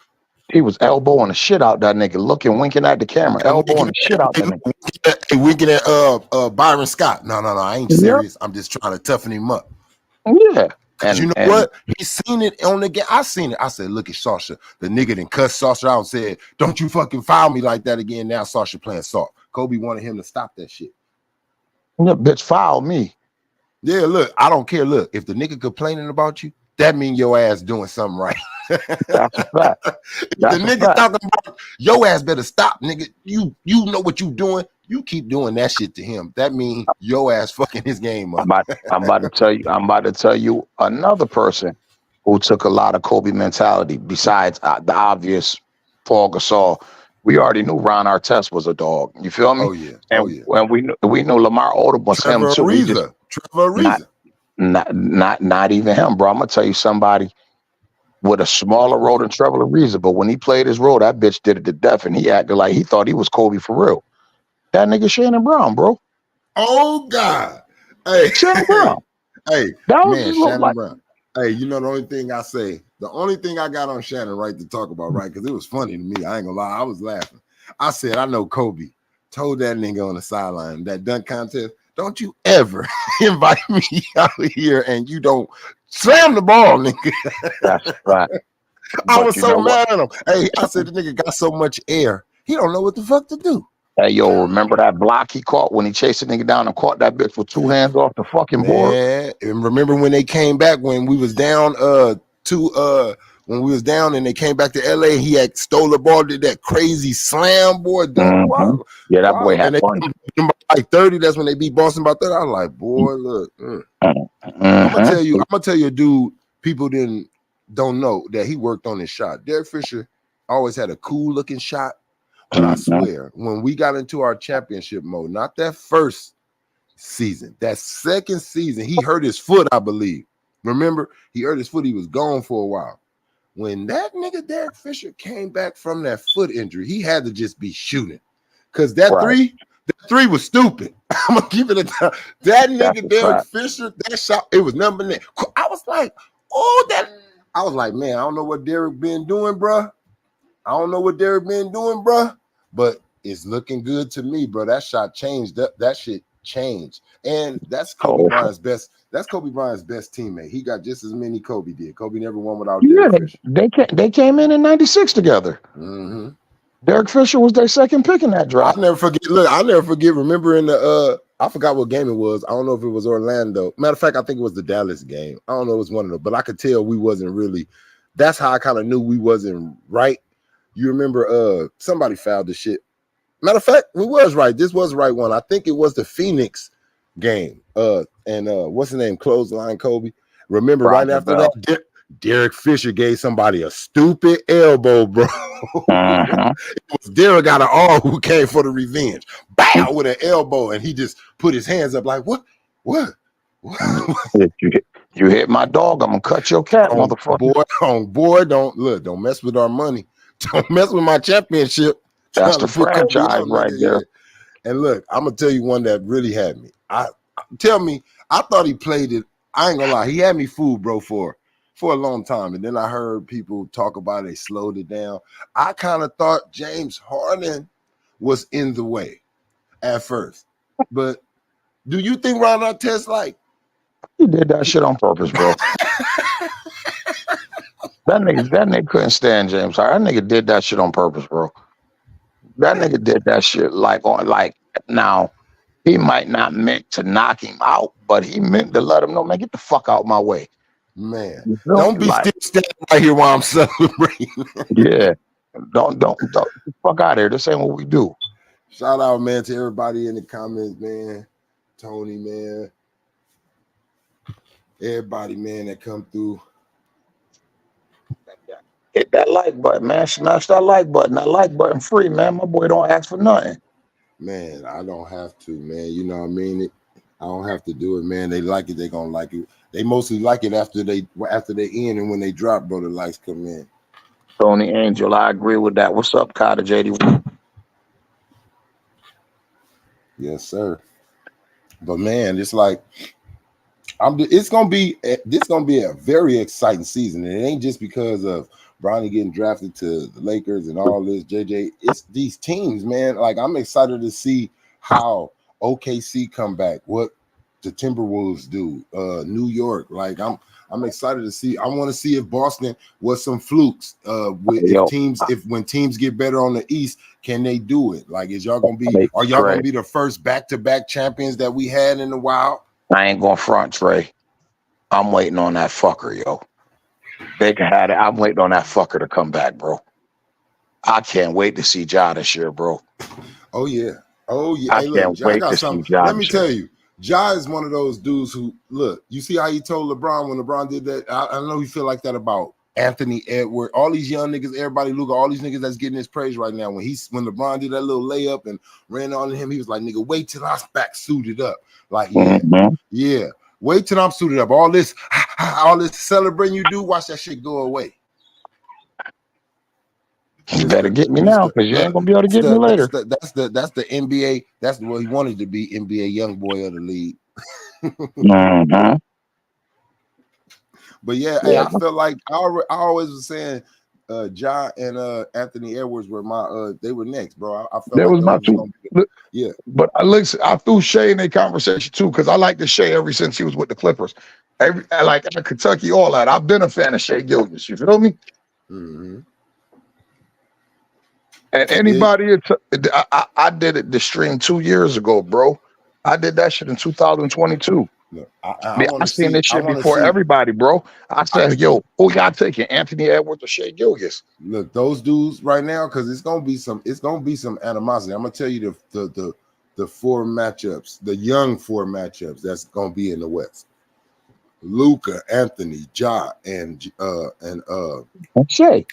He was elbowing the shit out that nigga, looking, winking at the camera, elbowing the shit out that nigga. Winking at Byron Scott. No, I ain't serious. I'm just trying to toughen him up. Yeah. And you know what? He seen it on the game. I seen it. I said, look at Sasha. The nigga done cussed Sasha out and said, don't you fucking foul me like that again. Now Sasha playing soft. Kobe wanted him to stop that shit. Yeah, bitch, foul me. Yeah, look, I don't care. Look, if the nigga complaining about you, that mean your ass doing something right. That's a fact. The nigga talking about your ass better stop, nigga. You know what you doing. You keep doing that shit to him. That means your ass fucking his game up. I'm about to tell you another person who took a lot of Kobe mentality besides the obvious Paul Gasol. We already knew Ron Artest was a dog. You feel me? Oh yeah. And when we knew Lamar Odom was him too. Trevor Ariza. Not even him, bro. I'm gonna tell you somebody with a smaller role than Trevor Ariza, but when he played his role, that bitch did it to death, and he acted like he thought he was Kobe for real. That nigga Shannon Brown, bro. Oh God. Hey, Shannon Brown. Hey, man, Shannon Brown. Hey, you know the only thing I got on Shannon right to talk about, right? Because it was funny to me. I ain't gonna lie, I was laughing. I said, I know Kobe told that nigga on the sideline, that dunk contest, don't you ever invite me out here and you don't slam the ball, nigga. That's right. I was so mad at him. Hey, I said the nigga got so much air, he don't know what the fuck to do. Hey, yo, remember that block he caught when he chased the nigga down and caught that bitch with two hands off the fucking board? Yeah, and remember when they came back when we was down when we was down and they came back to LA, he had stole the ball, did that crazy slam board. Mm-hmm. Yeah, that boy had fun. Like 30, that's when they beat Boston by 30. I was like, boy, look. I'm gonna tell you a dude people don't know that he worked on his shot. Derek Fisher always had a cool looking shot. But I swear, when we got into our championship mode, not that first season, that second season, he hurt his foot, I believe. Remember, he hurt his foot. He was gone for a while. When that nigga Derek Fisher came back from that foot injury, he had to just be shooting. Because that three was stupid. I'm going to keep it at that. That nigga Derek Fisher, that shot, it was number 9. I was like, man, I don't know what Derek been doing, bruh. But it's looking good to me, bro. That shot changed. That shit changed. And that's Kobe Bryant's best. That's Kobe Bryant's best teammate. He got just as many Kobe did. Kobe never won without Derek Fisher. They came in '96 together. Mm-hmm. Derek Fisher was their second pick in that draft. I'll never forget. Remember in the I forgot what game it was. I don't know if it was Orlando. Matter of fact, I think it was the Dallas game. I don't know. It was one of them. But I could tell we wasn't really. That's how I kind of knew we wasn't right. You remember somebody fouled the shit. Matter of fact, we was right. This was the right one. I think it was the Phoenix game. And what's the name? Clothesline Kobe. Remember right after that, Derek Fisher gave somebody a stupid elbow, bro. It was Derek got an all who came for the revenge. Bow with an elbow, and he just put his hands up like, what? You hit my dog, I'm gonna cut your cat, motherfucker. Boy, don't mess with our money. Don't mess with my championship. That's the franchise right there. And look, I'm gonna tell you one that really had me. I thought he played it. I ain't gonna lie, he had me fooled, bro, for a long time. And then I heard people talk about it, they slowed it down. I kind of thought James Harden was in the way at first. But do you think Ron Artest he did that shit on purpose, bro? That nigga couldn't stand James Harden. That nigga did that shit on purpose, bro. That nigga did that shit now. He might not meant to knock him out, but he meant to let him know, man, get the fuck out my way. Man, You feel don't me? be Like, still standing right here while I'm celebrating. yeah. Don't get the fuck out of here. This ain't what we do. Shout out, man, to everybody in the comments, man. Tony, man. Everybody, man, that come through. Hit that like button, man. Smash that like button. That like button free, man. My boy don't ask for nothing. Man, I don't have to, man. You know what I mean? I don't have to do it, man. They like it, they gonna like it. They mostly like it after they end, and when they drop, bro, the likes come in. Tony Angel, I agree with that. What's up, Cottage 81? Yes, sir. But man, it's like this gonna be a very exciting season, and it ain't just because of Bronny getting drafted to the Lakers and all this. JJ, it's these teams, man. Like, I'm excited to see how OKC come back, what the Timberwolves do, New York. Like, I'm excited to see. I want to see if Boston was some flukes. If when teams get better on the East, can they do it? Like, are y'all gonna be the first back-to-back champions that we had in a while? I ain't going front, Trey. I'm waiting on that fucker, yo. They can have it. I'm waiting on that fucker to come back, bro. I can't wait to see Ja this year, bro. Oh yeah. I can't wait to see Ja. Let me tell you, Ja is one of those dudes who, look, you see how he told LeBron when LeBron did that? I know he feel like that about Anthony Edwards, all these young niggas, everybody, Luka, all these niggas that's getting his praise right now. When LeBron did that little layup and ran on him, he was like, nigga, wait till I'm back suited up. Like, yeah. Wait till I'm suited up. All this celebrating you do, watch that shit go away. You better get me now, because you ain't gonna be able to get me later. That's the NBA. That's what he wanted to be, NBA young boy of the league. But yeah, hey, I felt like I always was saying Ja and Anthony Edwards were they were next, bro. I felt that was my two. Yeah, but I threw Shea in a conversation too, because I like the Shea ever since he was with the Clippers. Like at Kentucky, all that. I've been a fan of Shea Gilgeous. You feel me? Mm-hmm. And anybody, I did it the stream 2 years ago, bro. I did that shit in 2022. Look, I seen this shit before everybody, bro. I said, yo, who y'all taking, Anthony Edwards or Shea Gilgeous? Look, those dudes right now, because it's gonna be some animosity. I'm gonna tell you the 4 matchups, the young 4 matchups that's gonna be in the West. Luka, Anthony, Ja, and Shea.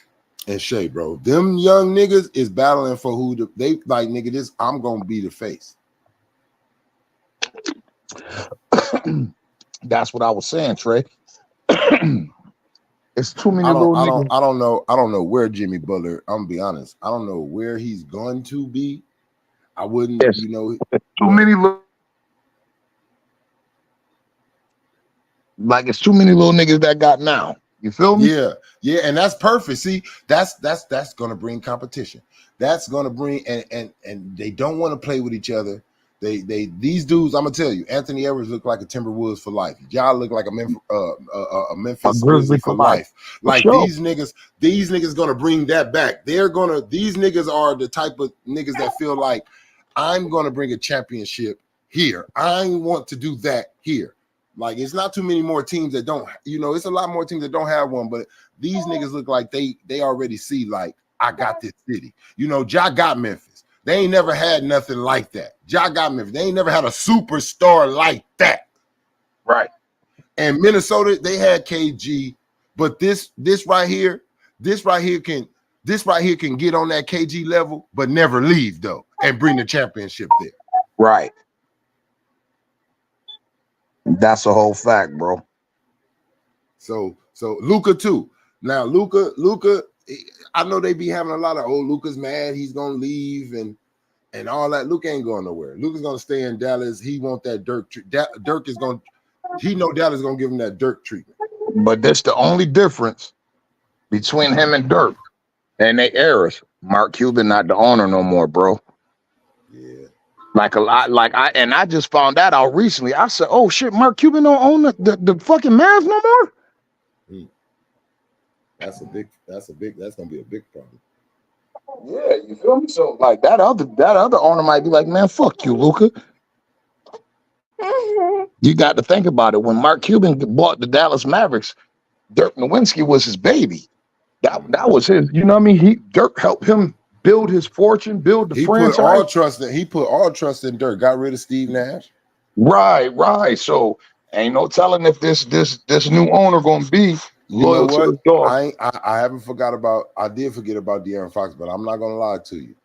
And Shea, bro. Them young niggas is battling for they like, nigga, I'm gonna be the face. That's what I was saying, Trey. It's too many little niggas. I don't know where Jimmy Butler. I'm gonna be honest. I don't know where he's going to be. I wouldn't, too many little. Like, it's too many little niggas that got now. You feel me? Yeah, and that's perfect. See, that's gonna bring competition. That's gonna bring and they don't want to play with each other. These dudes, I'm gonna tell you, Anthony Edwards look like a Timberwolves for life. Ja look like a Memphis Grizzly for life. Like, sure. These niggas gonna bring that back. These niggas are the type of niggas that feel like, I'm gonna bring a championship here. I want to do that here. Like, it's not too many more teams that don't, it's a lot more teams that don't have one, but these niggas look like they already see, like, I got this city. Ja got Memphis. They ain't never had nothing like that. Ja got Memphis. They ain't never had a superstar like that. Right. And Minnesota, they had KG, but this right here can get on that KG level, but never leave though, and bring the championship there. Right. That's a whole fact, bro. So Luka too. Now Luka, I know they be having a lot of, Luka's mad, he's gonna leave and all that. Luka ain't going nowhere. Luka's gonna stay in Dallas. He want that Dirk. He know Dallas is gonna give him that Dirk treatment. But that's the only difference between him and Dirk and they eras. Mark Cuban not the owner no more, bro. Yeah. Like a lot, I just found that out recently. I said, oh shit, Mark Cuban don't own the fucking Mavs no more. That's gonna be a big problem. Yeah, you feel me? So like that other owner might be like, man, fuck you, Luka. You got to think about it. When Mark Cuban bought the Dallas Mavericks, Dirk Nowitzki was his baby. That was his. You know what I mean? Dirk helped him build his fortune, build the He franchise. put all trust in Dirk. Got rid of Steve Nash. Right. So ain't no telling if this new owner gonna be loyal to the dog. I haven't forgot about. I did forget about De'Aaron Fox, but I'm not gonna lie to you.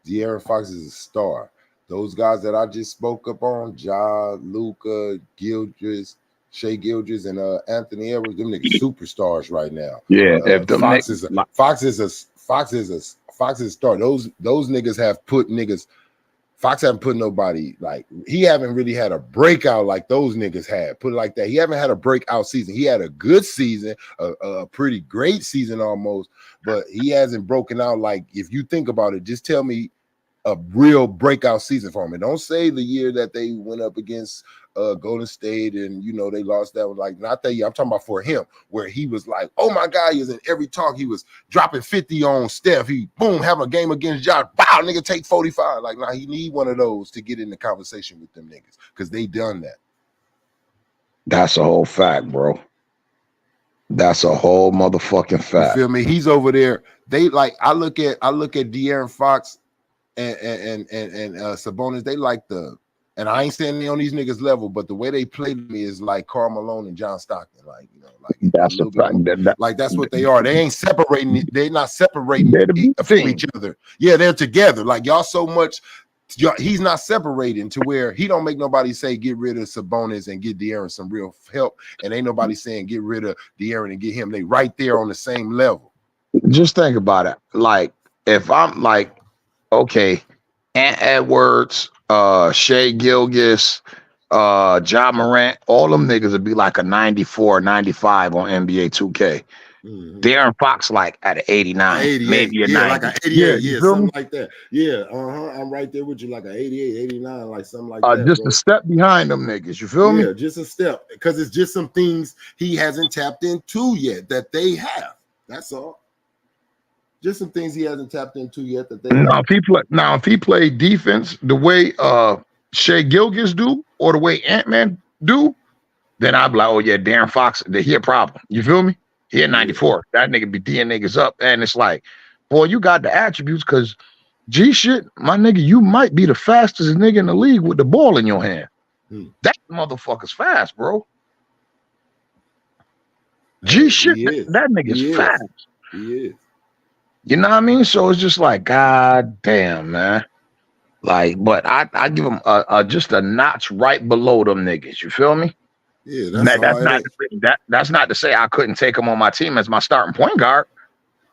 De'Aaron Fox is a star. Those guys that I just spoke up on, Ja, Luka, Gildress, Shea Gildress, and Anthony Edwards, them niggas superstars right now. Yeah, if them Fox is a star. Those niggas have put niggas. Fox haven't put nobody like he haven't really had a breakout like those niggas had. Put it like that. He haven't had a breakout season. He had a good season, a pretty great season almost, but he hasn't broken out. Like if you think about it, just tell me a real breakout season for him. And don't say the year that they went up against Golden State and you know they lost that one. Like not that year. I'm talking about for him, where he was like, oh my God, he was in every talk. He was dropping 50 on Steph. He boom, having a game against Josh. Wow, nigga, take 45. Like, nah, he need one of those to get in the conversation with them niggas because they done that. That's a whole fact, bro. That's a whole motherfucking fact. You feel me? He's over there. They like I look at De'Aaron Fox and Sabonis. They like and I ain't saying they on these niggas level, but the way they played me is like Karl Malone and John Stockton. Like, you know, like that's a fact. Like that's what they are. They ain't separating. They're not separating from each other. Yeah, they're together. Like y'all so much. He's not separating to where he don't make nobody say get rid of Sabonis and get De'Aaron some real help, and ain't nobody saying get rid of De'Aaron and get him. They right there on the same level. Just think about it. Like if I'm like, okay, Ant Edwards, Shea Gilgeous, Ja Morant, all them niggas would be like a 94, 95 on NBA 2K. Mm-hmm. De'Aaron Fox like at an 89, maybe a 90. Like an 88, something like that. Yeah, I'm right there with you, like an 88, 89, like something like that. Just a step behind them niggas, you feel me? Yeah, just a step, because it's just some things he hasn't tapped into yet that they have. That's all. Just some things he hasn't tapped into yet that they have. If he played defense the way Shea Gilgeous do or the way Ant-Man do, then I'd be like, oh yeah, De'Aaron Fox, he a problem. You feel me? He at 94. That nigga be D'ing niggas up. And it's like, boy, you got the attributes because G shit, my nigga, you might be the fastest nigga in the league with the ball in your hand. That motherfucker's fast, bro. G shit, that nigga's fast. He is. You know what I mean? So it's just like, God damn, man. Like, but I give him just a notch right below them niggas. You feel me? Yeah, that's not to say I couldn't take him on my team as my starting point guard.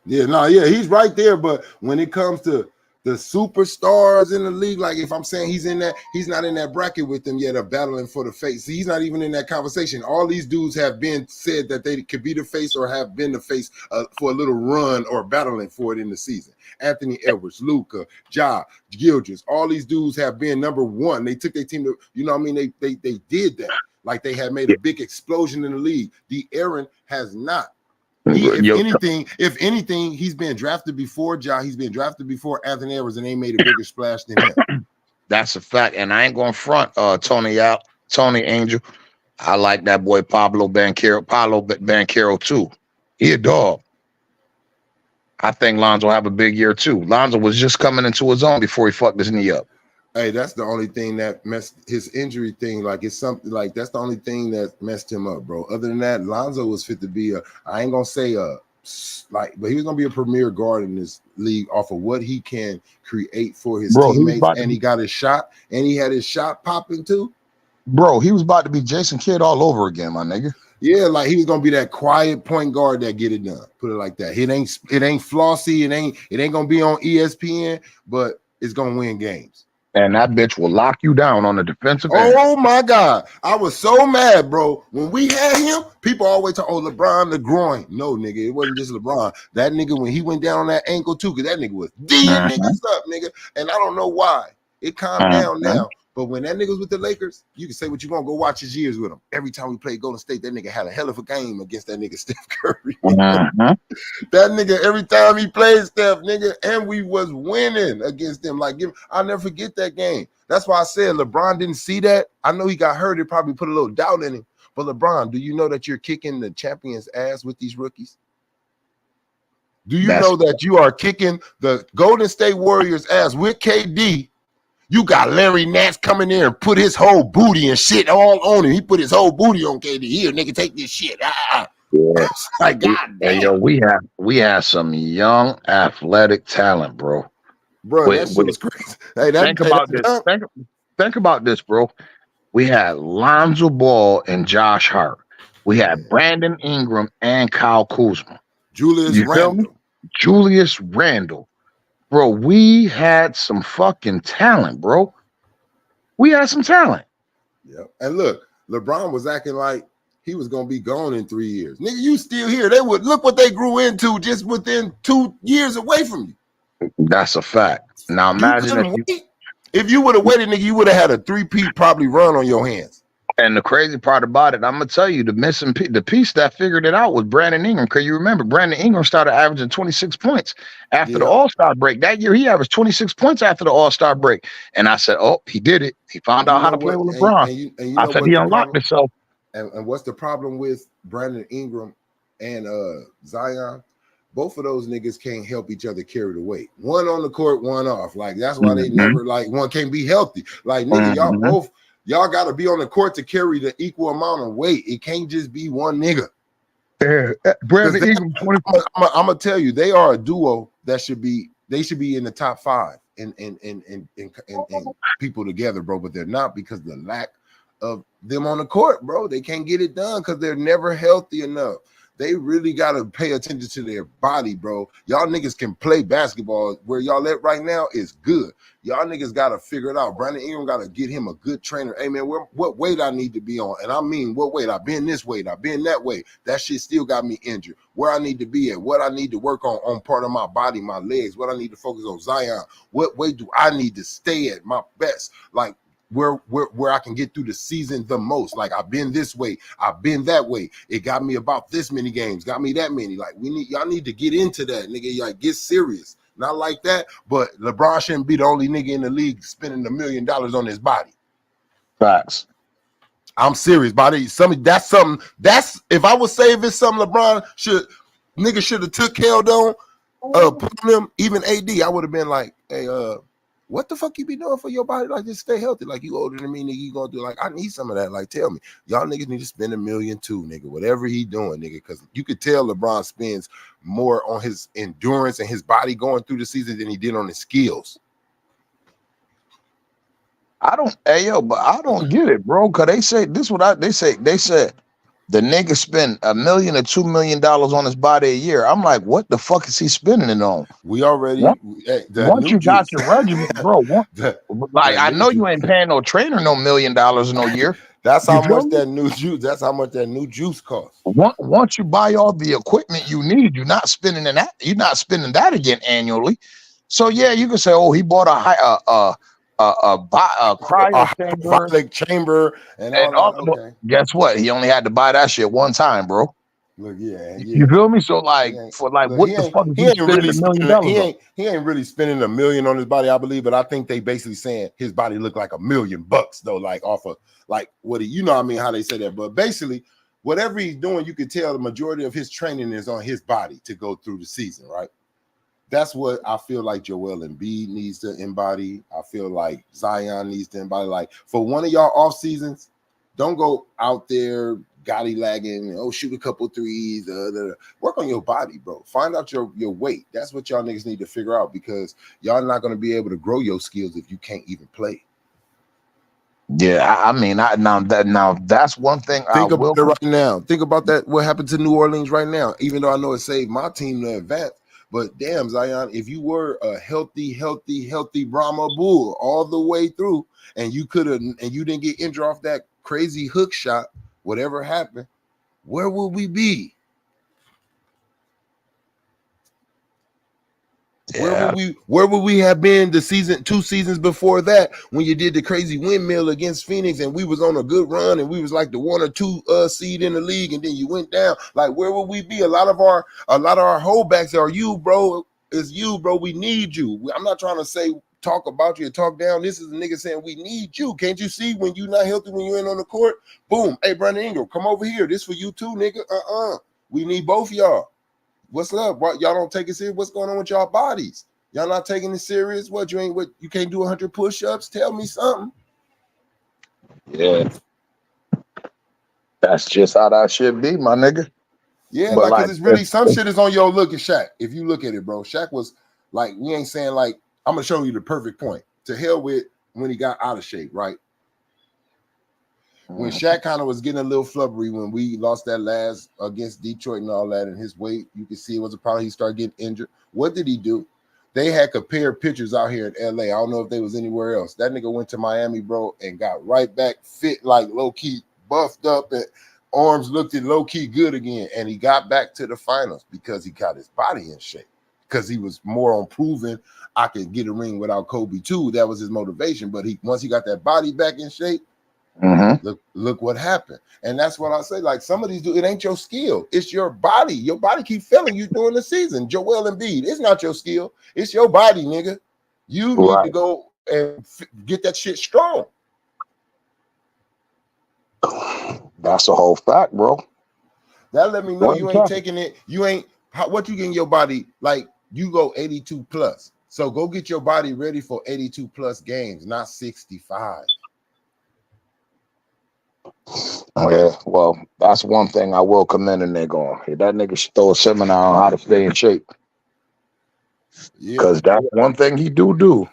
Yeah, he's right there. But when it comes to the superstars in the league, like if I'm saying he's not in that bracket with them yet of battling for the face. He's not even in that conversation. All these dudes have been said that they could be the face or have been the face for a little run or battling for it in the season. Anthony Edwards, Luka, Ja, Gildress, all these dudes have been number one. They took their team to, you know what I mean? They did that. Like they had made a big explosion in the league. De'Aaron has not. If anything, he's been drafted before Ja. He's been drafted before Anthony Edwards, and they made a bigger splash than him. That's a fact, and I ain't going to front Tony Angel. I like that boy Pablo Banchero too. He a dog. I think Lonzo will have a big year too. Lonzo was just coming into his own before he fucked his knee up. Hey, that's the only thing that messed his injury thing. Like it's something like that's the only thing that messed him up, bro. Other than that, Lonzo was fit to be I ain't gonna say but he was gonna be a premier guard in this league off of what he can create for his teammates, and he got his shot, and he had his shot popping too. Bro, he was about to be Jason Kidd all over again, my nigga. Yeah, like he was gonna be that quiet point guard that get it done. Put it like that. It ain't flossy. It ain't gonna be on ESPN, but it's gonna win games. And that bitch will lock you down on the defensive end. Oh my God. I was so mad, bro. When we had him, people always talk, oh, LeBron the groin. No, nigga, it wasn't just LeBron. That nigga, when he went down on that ankle too, because that nigga was D'ing niggas up, nigga. And I don't know why. It calmed down now. But when that nigga was with the Lakers, you can say what you want. Go watch his years with him. Every time we played Golden State, that nigga had a hell of a game against that nigga Steph Curry. That nigga, every time he played Steph, nigga, and we was winning against them. Like, I'll never forget that game. That's why I said LeBron didn't see that. I know he got hurt. It probably put a little doubt in him. But LeBron, do you know that you're kicking the champion's ass with these rookies? Do you know that you are kicking the Golden State Warriors ass with KD? You got Larry Nance coming in and put his whole booty and shit all on him. He put his whole booty on KD. Here, nigga, take this shit. Yeah. Like, God damn. Hey, yo, we have some young athletic talent, bro. Bro, that shit was crazy. Hey, think about this. Think about this, bro. We had Lonzo Ball and Josh Hart. We had Brandon Ingram and Kyle Kuzma. Julius Randle. Bro, we had some fucking talent, bro. We had some talent. Yeah. And look, LeBron was acting like he was going to be gone in 3 years. Nigga, you still here. They would look what they grew into just within 2 years away from you. That's a fact. Now imagine if you would have waited, nigga, you would have had a 3-peat probably run on your hands. And the crazy part about it, I'm gonna tell you, the piece that figured it out was Brandon Ingram. Because you remember, Brandon Ingram started averaging 26 points after the All-Star break. That year, he averaged 26 points after the All-Star break. And I said, oh, he did it. He found out how to play with LeBron. And I said he unlocked himself. And what's the problem with Brandon Ingram and Zion? Both of those niggas can't help each other carry the weight. One on the court, one off. Like, that's why they never, like, one can't be healthy. Like, nigga, y'all got to be on the court to carry the equal amount of weight. It can't just be one nigga. Brandon Ingram, I'm gonna tell you, they are a duo that should be in the top 5 and people together, bro. But they're not because of the lack of them on the court, bro. They can't get it done because they're never healthy enough. They really got to pay attention to their body, bro. Y'all niggas can play basketball. Where y'all at right now is good. Y'all niggas got to figure it out. Brandon Ingram got to get him a good trainer. Hey, man, what weight I need to be on? And I mean, what weight? I've been this weight. I've been that way. That shit still got me injured. Where I need to be at, what I need to work on part of my body, my legs, what I need to focus on. Zion, what weight do I need to stay at my best? Like, where I can get through the season the most. Like, I've been this way, I've been that way. It got me about this many games, got me that many. Like, y'all need to get into that, nigga. Like, get serious. Not like that, but LeBron shouldn't be the only nigga in the league spending $1 million on his body. Facts. I'm serious, body. That's if I would say if it's something LeBron should have took held on, put on him, even AD, I would have been like, hey, what the fuck you be doing for your body? Like, just stay healthy. Like, you older than me, nigga. You gonna do, like, I need some of that. Like, tell me. Y'all niggas need to spend $1 million too, nigga. Whatever he doing, nigga. Because you could tell LeBron spends more on his endurance and his body going through the season than he did on his skills. But I don't get it, bro. Because they say they said the nigga spend $1 million or $2 million on his body a year. I'm like, what the fuck is he spending it on? We already once you got your regimen, bro. I know you ain't paying no trainer no $1 million no year. That's how much that new juice. That's how much that new juice costs. Once you buy all the equipment you need, you're not spending that. You're not spending that again annually. So yeah, you can say, oh, he bought a cryo chamber and all that. Okay. Guess what? He only had to buy that shit one time, bro. Look, yeah. You feel me? So what the fuck is he spending $1 million? He ain't really spending $1 million on his body, I believe, but I think they basically saying his body looked like $1 million though, like off of like what you know what I mean, how they say that. But basically, whatever he's doing, you could tell the majority of his training is on his body to go through the season, right? That's what I feel like Joel Embiid needs to embody. I feel like Zion needs to embody. Like, for one of y'all off seasons, don't go out there godly lagging. Oh, shoot a couple threes. Work on your body, bro. Find out your weight. That's what y'all niggas need to figure out, because y'all not going to be able to grow your skills if you can't even play. Yeah, I mean, now that's one thing. Think about it right now. Think about that. What happened to New Orleans right now? Even though I know it saved my team to advance. But damn, Zion, if you were a healthy Brahma Bull all the way through, and you didn't get injured off that crazy hook shot, whatever happened, where would we be? Yeah. Where would we have been the 2 seasons before that, when you did the crazy windmill against Phoenix and we was on a good run and we was like the 1 or 2 seed in the league, and then you went down? Like, where would we be? A lot of our holdbacks are you, bro. It's you, bro. We need you. I'm not trying to say talk about you and talk down. This is a nigga saying we need you. Can't you see when you not healthy, when you ain't on the court? Boom. Hey, Brandon Ingram, come over here. This for you too, nigga. We need both of y'all. What's up? What y'all don't take it serious? What's going on with y'all bodies? Y'all not taking it serious? What you ain't? What you can't do 100 push-ups? Tell me something. Yeah, that's just how that should be, my nigga. Yeah, But like, like, cause it's really some shit is on your look at Shaq. If you look at it, bro, Shaq was like, we ain't saying like, I'm gonna show you the perfect point. To hell with when he got out of shape, right? When Shaq kind of was getting a little flubbery when we lost that last against Detroit and all that, and his weight, you can see it was a problem. He started getting injured. What did he do? They had compared pictures out here in LA. I don't know if they was anywhere else. That nigga went to Miami, bro, and got right back fit, like low key buffed up, and arms looked at low key good again. And he got back to the finals because he got his body in shape. Because he was more on proving I could get a ring without Kobe too. That was his motivation. But once he got that body back in shape, look what happened. And that's what I say. Like some of these it ain't your skill, it's your body. Your body keep failing you during the season. Joel Embiid, it's not your skill, it's your body, nigga. You need to go and get that shit strong. That's a whole fact, bro. That let me know you ain't taking it. You ain't what you getting your body like. You go 82 plus. So go get your body ready for 82 plus games, not 65. Yeah, well, that's one thing I will commend a nigga on. That nigga should throw a seminar on how to stay in shape. Because that's one thing he do.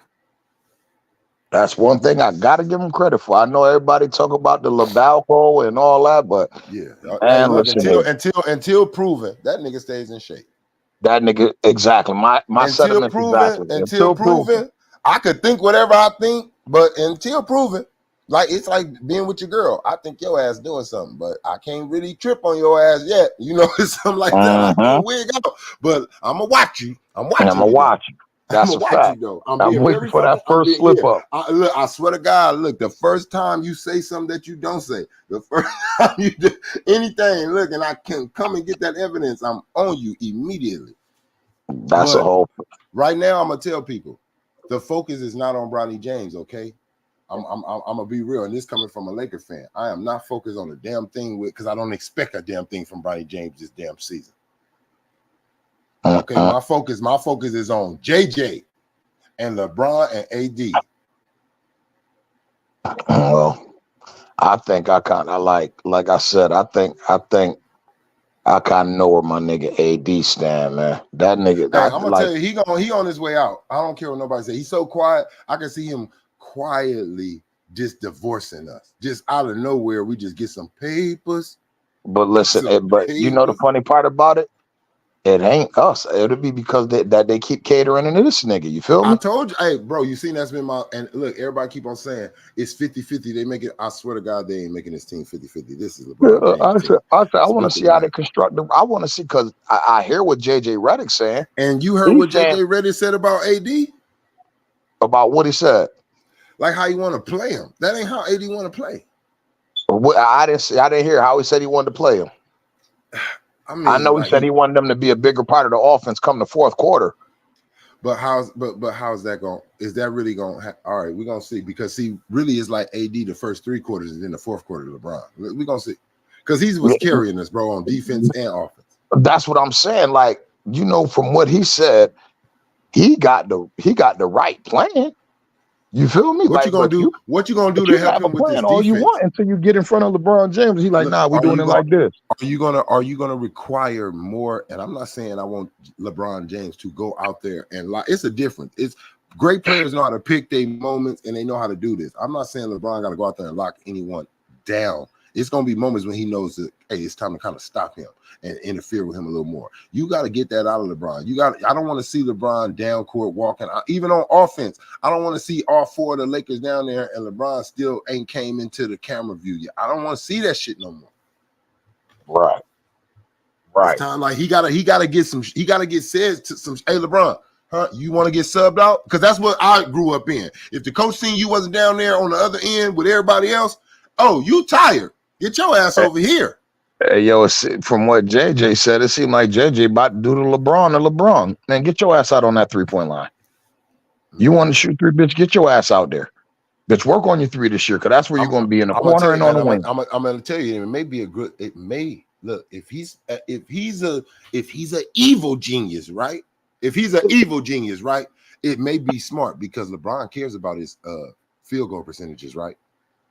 That's one thing I gotta give him credit for. I know everybody talk about the LaBalco and all that, but yeah, and look, listen, until proven, that nigga stays in shape. That nigga, exactly. My sentiments exactly. Until proven, I could think whatever I think, but until proven, like it's like being with your girl. I think your ass doing something, but I can't really trip on your ass yet. You know, it's something like that. I can't wig out, but I'm gonna watch you. I'm gonna watch you. That's I'm a fact. You, though. I'm waiting for that first slip up. I swear to God, look, the first time you say something that you don't say, the first time you do anything, look, and I can come and get that evidence, I'm on you immediately. That's a whole. Right now, I'm gonna tell people, the focus is not on Bronny James. Okay, I'm gonna be real, and this coming from a Laker fan. I am not focused on a damn thing because I don't expect a damn thing from Bronny James this damn season. Okay, my focus is on JJ and LeBron and AD. Well, I think I kind of like I said, I think I kind of know where my nigga AD stand, man. That nigga. Hey, I'm gonna tell you, he on his way out. I don't care what nobody say. He's so quiet. I can see him quietly just divorcing us, just out of nowhere. We just get some papers. But listen, you know the funny part about it? It ain't us. It'll be because they keep catering to this nigga. You feel me? I told you, hey, bro, you seen that's been my, and look, everybody keep on saying it's 50-50. They make it, I swear to God, they ain't making this team 50-50. This is LeBron James. I want to see how they construct them. I want to see, because I hear what JJ Redick saying. And you heard what JJ Redick said about AD? About what he said? Like how he want to play him. That ain't how AD want to play. I didn't hear how he said he wanted to play him. I mean, I know he said he wanted them to be a bigger part of the offense come the fourth quarter. But how's that going? Is that really going? All right, we're gonna see, because he really is like AD the first 3 quarters and then the fourth quarter LeBron. We're gonna see, because he was carrying us, bro, on defense and offense. That's what I'm saying. Like, you know, from what he said, he got the right plan. You feel me? What you gonna do? What you gonna do to help him with this defense? All you want until you get in front of LeBron James. He's like, nah, we're doing it like this. Are you gonna require more? And I'm not saying I want LeBron James to go out there and lie. It's a difference. It's great players know how to pick their moments and they know how to do this. I'm not saying LeBron got to go out there and lock anyone down. It's gonna be moments when he knows that, hey, it's time to kind of stop him and interfere with him a little more. You got to get that out of LeBron. I don't want to see LeBron down court walking, even on offense. I don't want to see all 4 of the Lakers down there and LeBron still ain't came into the camera view yet. I don't want to see that shit no more. Right. It's time, like he gotta get some. He gotta get said to some. Hey, LeBron, you want to get subbed out? Because that's what I grew up in. If the coach seen you wasn't down there on the other end with everybody else, oh, you tired? Get your ass over here. Hey, yo, from what JJ said, it seemed like JJ about to do the LeBron. Man, get your ass out on that 3-point line. You want to shoot three, bitch? Get your ass out there. Bitch, work on your three this year, because that's where you're going to be in the I'm gonna corner tell and you, on and the wing. I'm gonna tell you, it may be a good. It may look if he's an evil genius, right? If he's an evil genius, right? It may be smart because LeBron cares about his field goal percentages, right?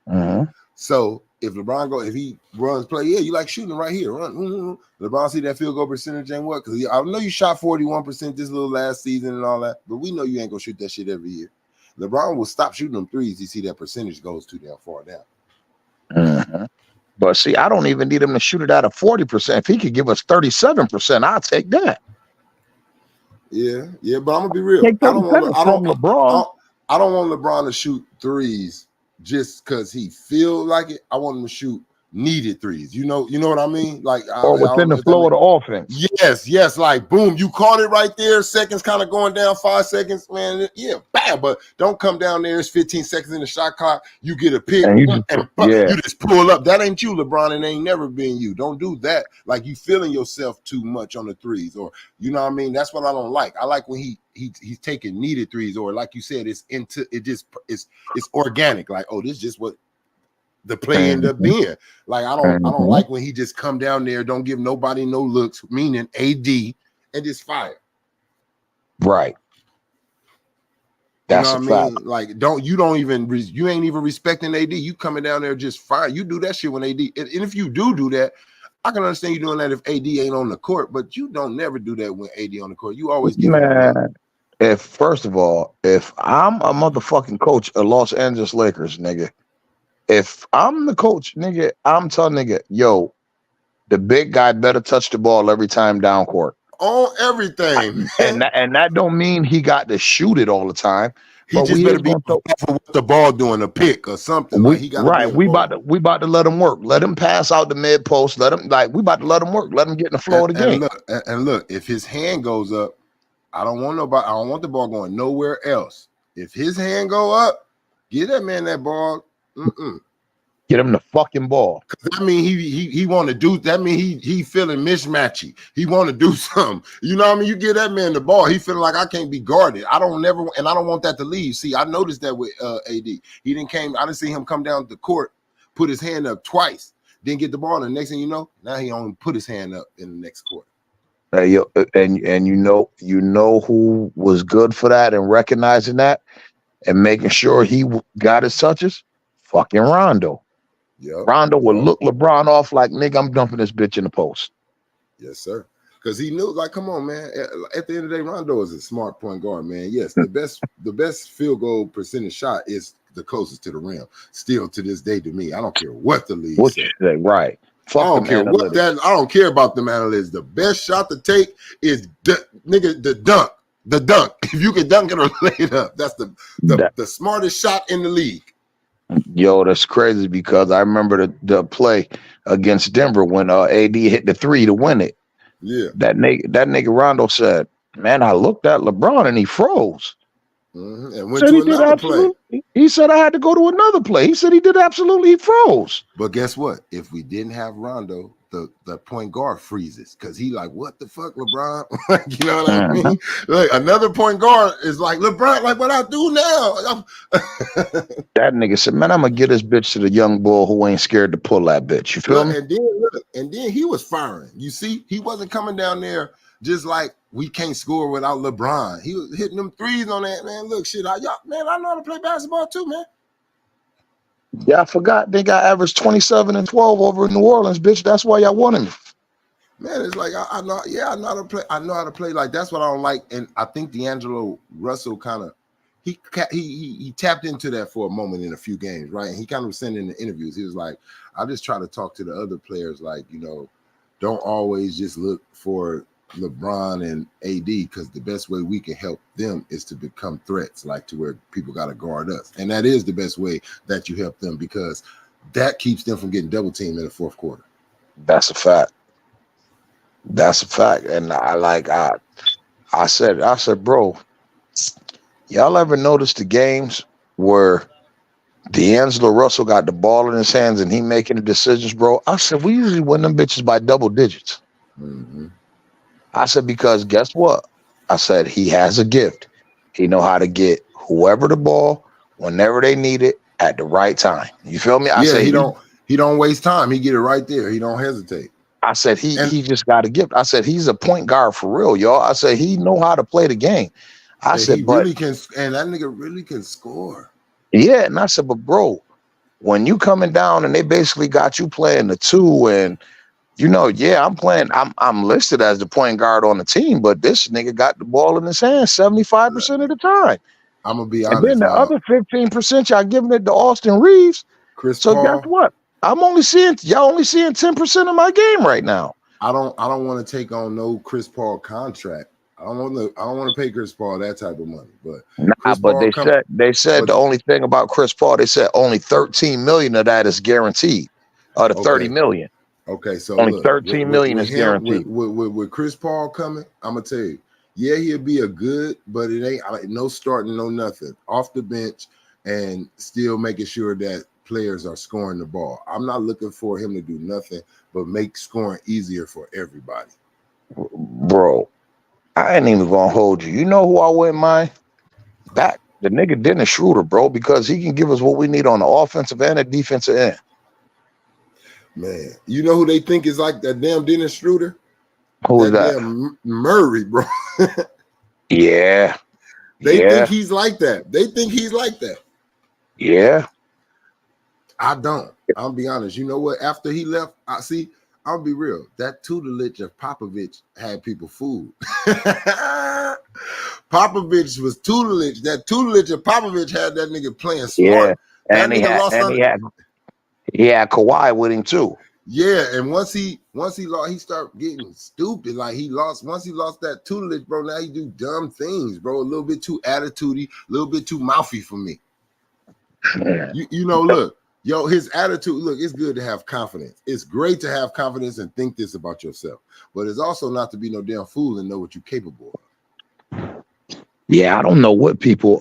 Mm-hmm. So if he runs play, yeah, you like shooting right here, run. LeBron see that field goal percentage and what? Because I know you shot 41% this little last season and all that, but we know you ain't gonna shoot that shit every year. LeBron will stop shooting them threes. You see that percentage goes too damn far down. Mm-hmm. But see, I don't even need him to shoot it out of 40%. If he could give us 37%, I'll take that. Yeah, but I'm gonna be real. Take 37 from LeBron. I don't want LeBron to shoot threes just because he feel like it. I want him to shoot needed threes. You know what I mean? Like or within the flow of the offense. Yes. Like boom, you caught it right there. Seconds kind of going down, 5 seconds, man. Yeah, bam. But don't come down there. It's 15 seconds in the shot clock. You get a pick and you just pull up. That ain't you, LeBron. It ain't never been you. Don't do that. Like you feeling yourself too much on the threes, or you know what I mean. That's what I don't like. I like when he's taking needed threes, or like you said, it's organic. Like, oh, this is just what the play end up being. Like I don't like when he just come down there, don't give nobody no looks, meaning AD, and just fire. Right. That's you know what I mean? Like you ain't even respecting AD. You coming down there just fire. You do that shit when AD, and if you do that, I can understand you doing that if AD ain't on the court, but you don't never do that when AD on the court. You always give him first of all, if I'm a motherfucking coach of Los Angeles Lakers, nigga. If I'm the coach, nigga, I'm telling nigga, yo, the big guy better touch the ball every time down court. On everything. And that don't mean he got to shoot it all the time. He just better be careful with the ball doing a pick or something. We about to let him work. Let him pass out the mid post. Let him we about to let him work. Let him get in the flow of the game. Look, if his hand goes up, I don't want the ball going nowhere else. If his hand go up, give that man that ball. Get him the fucking ball. That mean he want to do. That mean he feeling mismatchy. He want to do something. You know what I mean? You give that man the ball, he feeling like I can't be guarded. I don't want that to leave. See, I noticed that with AD. I didn't see him come down the court, put his hand up twice, then get the ball. And the next thing you know, now he only put his hand up in the next quarter. And you know who was good for that and recognizing that and making sure he got his touches? Fucking Rondo. Yep. Rondo would look LeBron off like, nigga, I'm dumping this bitch in the post. Yes, sir. Because he knew, like, come on, man. At the end of the day, Rondo is a smart point guard, man. Yes, the best field goal percentage shot is the closest to the rim. Still to this day, to me, I don't care what the league says. Right. I don't care what that. I don't care about them analytics. The best shot to take is the dunk. The dunk. If you can dunk it or lay it up, that's the smartest shot in the league. Yo, that's crazy because I remember the play against Denver when AD hit the three to win it. Yeah. That nigga Rondo said, man, I looked at LeBron and he froze. Mm-hmm. And went to another play. He said I had to go to another play. He said he did absolutely, he froze. But guess what? If we didn't have Rondo, the point guard freezes because he like, what the fuck, LeBron? You know what I mean? Like another point guard is like, LeBron, like what I do now. That nigga said, man, I'm gonna get this bitch to the young bull who ain't scared to pull that bitch. You feel me? And then he was firing. You see, he wasn't coming down there just like we can't score without LeBron. He was hitting them threes on that, man. Look, shit, I know how to play basketball too, man. Yeah, I forgot they got averaged 27 and 12 over in New Orleans, bitch. That's why y'all wanted me. Man, it's like I know how to play. I know how to play. Like that's what I don't like. And I think D'Angelo Russell kind of he tapped into that for a moment in a few games, right? And he kind of was saying in the interviews, he was like, I just try to talk to the other players, like, you know, don't always just look for LeBron and AD, because the best way we can help them is to become threats, like to where people got to guard us. And that is the best way that you help them, because that keeps them from getting double teamed in the fourth quarter. That's a fact. That's a fact. And I said, bro, y'all ever notice the games where D'Angelo Russell got the ball in his hands and he making the decisions, bro. I said, we usually win them bitches by double digits. Mm-hmm. I said, because guess what? I said, he has a gift. He know how to get whoever the ball whenever they need it at the right time. You feel me? I Yeah, said, he don't waste time. He get it right there. He don't hesitate. I said, And he just got a gift. I said, he's a point guard for real, y'all. I said, he know how to play the game. I he said, but really can, and that nigga really can score. yeah, and I said, but bro, when you coming down and they basically got you playing the two, and you know, yeah, I'm listed as the point guard on the team, but this nigga got the ball in his hand 75% of the time. I'm gonna be And then honest the now. other 15% y'all giving it to Austin Reeves. Chris So guess Paul, what? Y'all only seeing 10% of my game right now. I don't want to take on no Chris Paul contract. I don't want to pay Chris Paul that type of money. But Nah, Chris but Paul they said but the only thing about Chris Paul, they said only 13 million of that is guaranteed. Out of 30 okay. million. Okay, so Only look, 13 million with is him, guaranteed. with Chris Paul coming, I'm gonna tell you, yeah, he'll be a good, but it ain't like no starting, no nothing off the bench, and still making sure that players are scoring the ball. I'm not looking for him to do nothing but make scoring easier for everybody. Bro, I ain't even gonna hold you. You know who I wouldn't mind? Back the nigga Dennis Schroeder, bro, because he can give us what we need on the offensive and the defensive end. Man, you know who they think is like that damn Dennis Schroeder? Who is that? Damn Murray, bro. Yeah. They think he's like that. They think he's like that. Yeah. I don't. I'll be honest. You know what? After he left, I'll be real. That tutelage of Popovich had people fooled. Popovich was tutelage. That tutelage of Popovich had that nigga playing smart. Yeah. That And he had Kawhi with him too. Yeah, and once he lost, he started getting stupid. Like once he lost that tutelage, bro. Now he do dumb things, bro. A little bit too attitudey, a little bit too mouthy for me. Yeah. You know, look, yo, his attitude. Look, it's good to have confidence. It's great to have confidence and think this about yourself, but it's also not to be no damn fool and know what you're capable of. Yeah, I don't know what people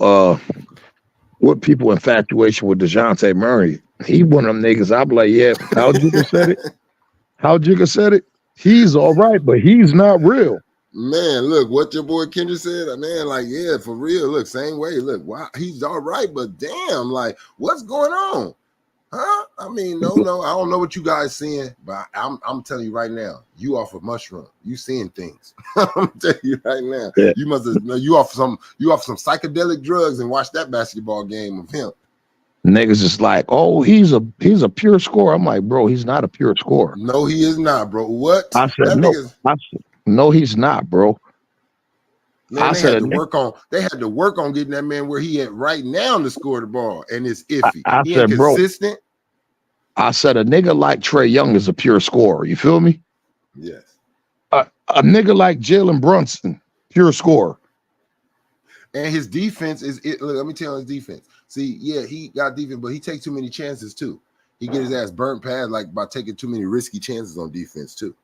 infatuation with DeJounte Murray. He one of them niggas. I'm like, yeah, how Jigga said it. He's all right, but he's not real. Man, look what your boy Kendrick said. Man, like, yeah, for real. Look, same way. Look, wow, he's all right, but damn, like, what's going on? Huh? I mean, no, I don't know what you guys seeing, but I'm telling you right now, you off a mushroom. You seeing things. I'm telling you right now. Yeah. You must have you off some psychedelic drugs and watch that basketball game of him. Niggas is like, oh, he's a pure scorer. I'm like, bro, he's not a pure scorer. No, he is not, bro. What? I said, no, he's not, bro. Man, they had to work on getting that man where he at right now to score the ball, and it's iffy. He ain't consistent. I said a nigga like Trae Young is a pure scorer. You feel me? Yes. A nigga like Jalen Brunson, pure scorer. And his defense is it. Look, let me tell you his defense. See, yeah, he got defense, but he takes too many chances too. He get his ass burnt pad like by taking too many risky chances on defense too.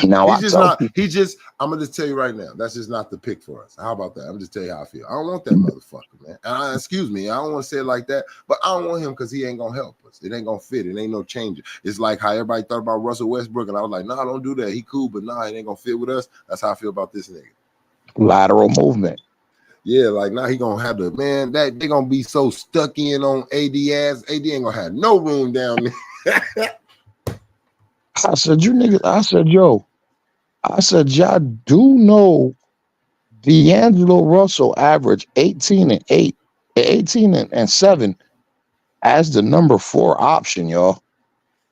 Now I'm gonna just tell you right now, that's just not the pick for us. How about that? I'm just tell you how I feel. I don't want that motherfucker, man. And excuse me, I don't want to say it like that, but I don't want him because he ain't gonna help us. It ain't gonna fit. It ain't no change. It's like how everybody thought about Russell Westbrook, and I was like, nah, don't do that. He cool, but nah, it ain't gonna fit with us. That's how I feel about this nigga. Lateral movement. Yeah, like now he gonna have that they gonna be so stuck in on AD ass. AD ain't gonna have no room down there. I said, y'all do know D'Angelo Russell averaged 18 and 7 as the number 4 option, y'all.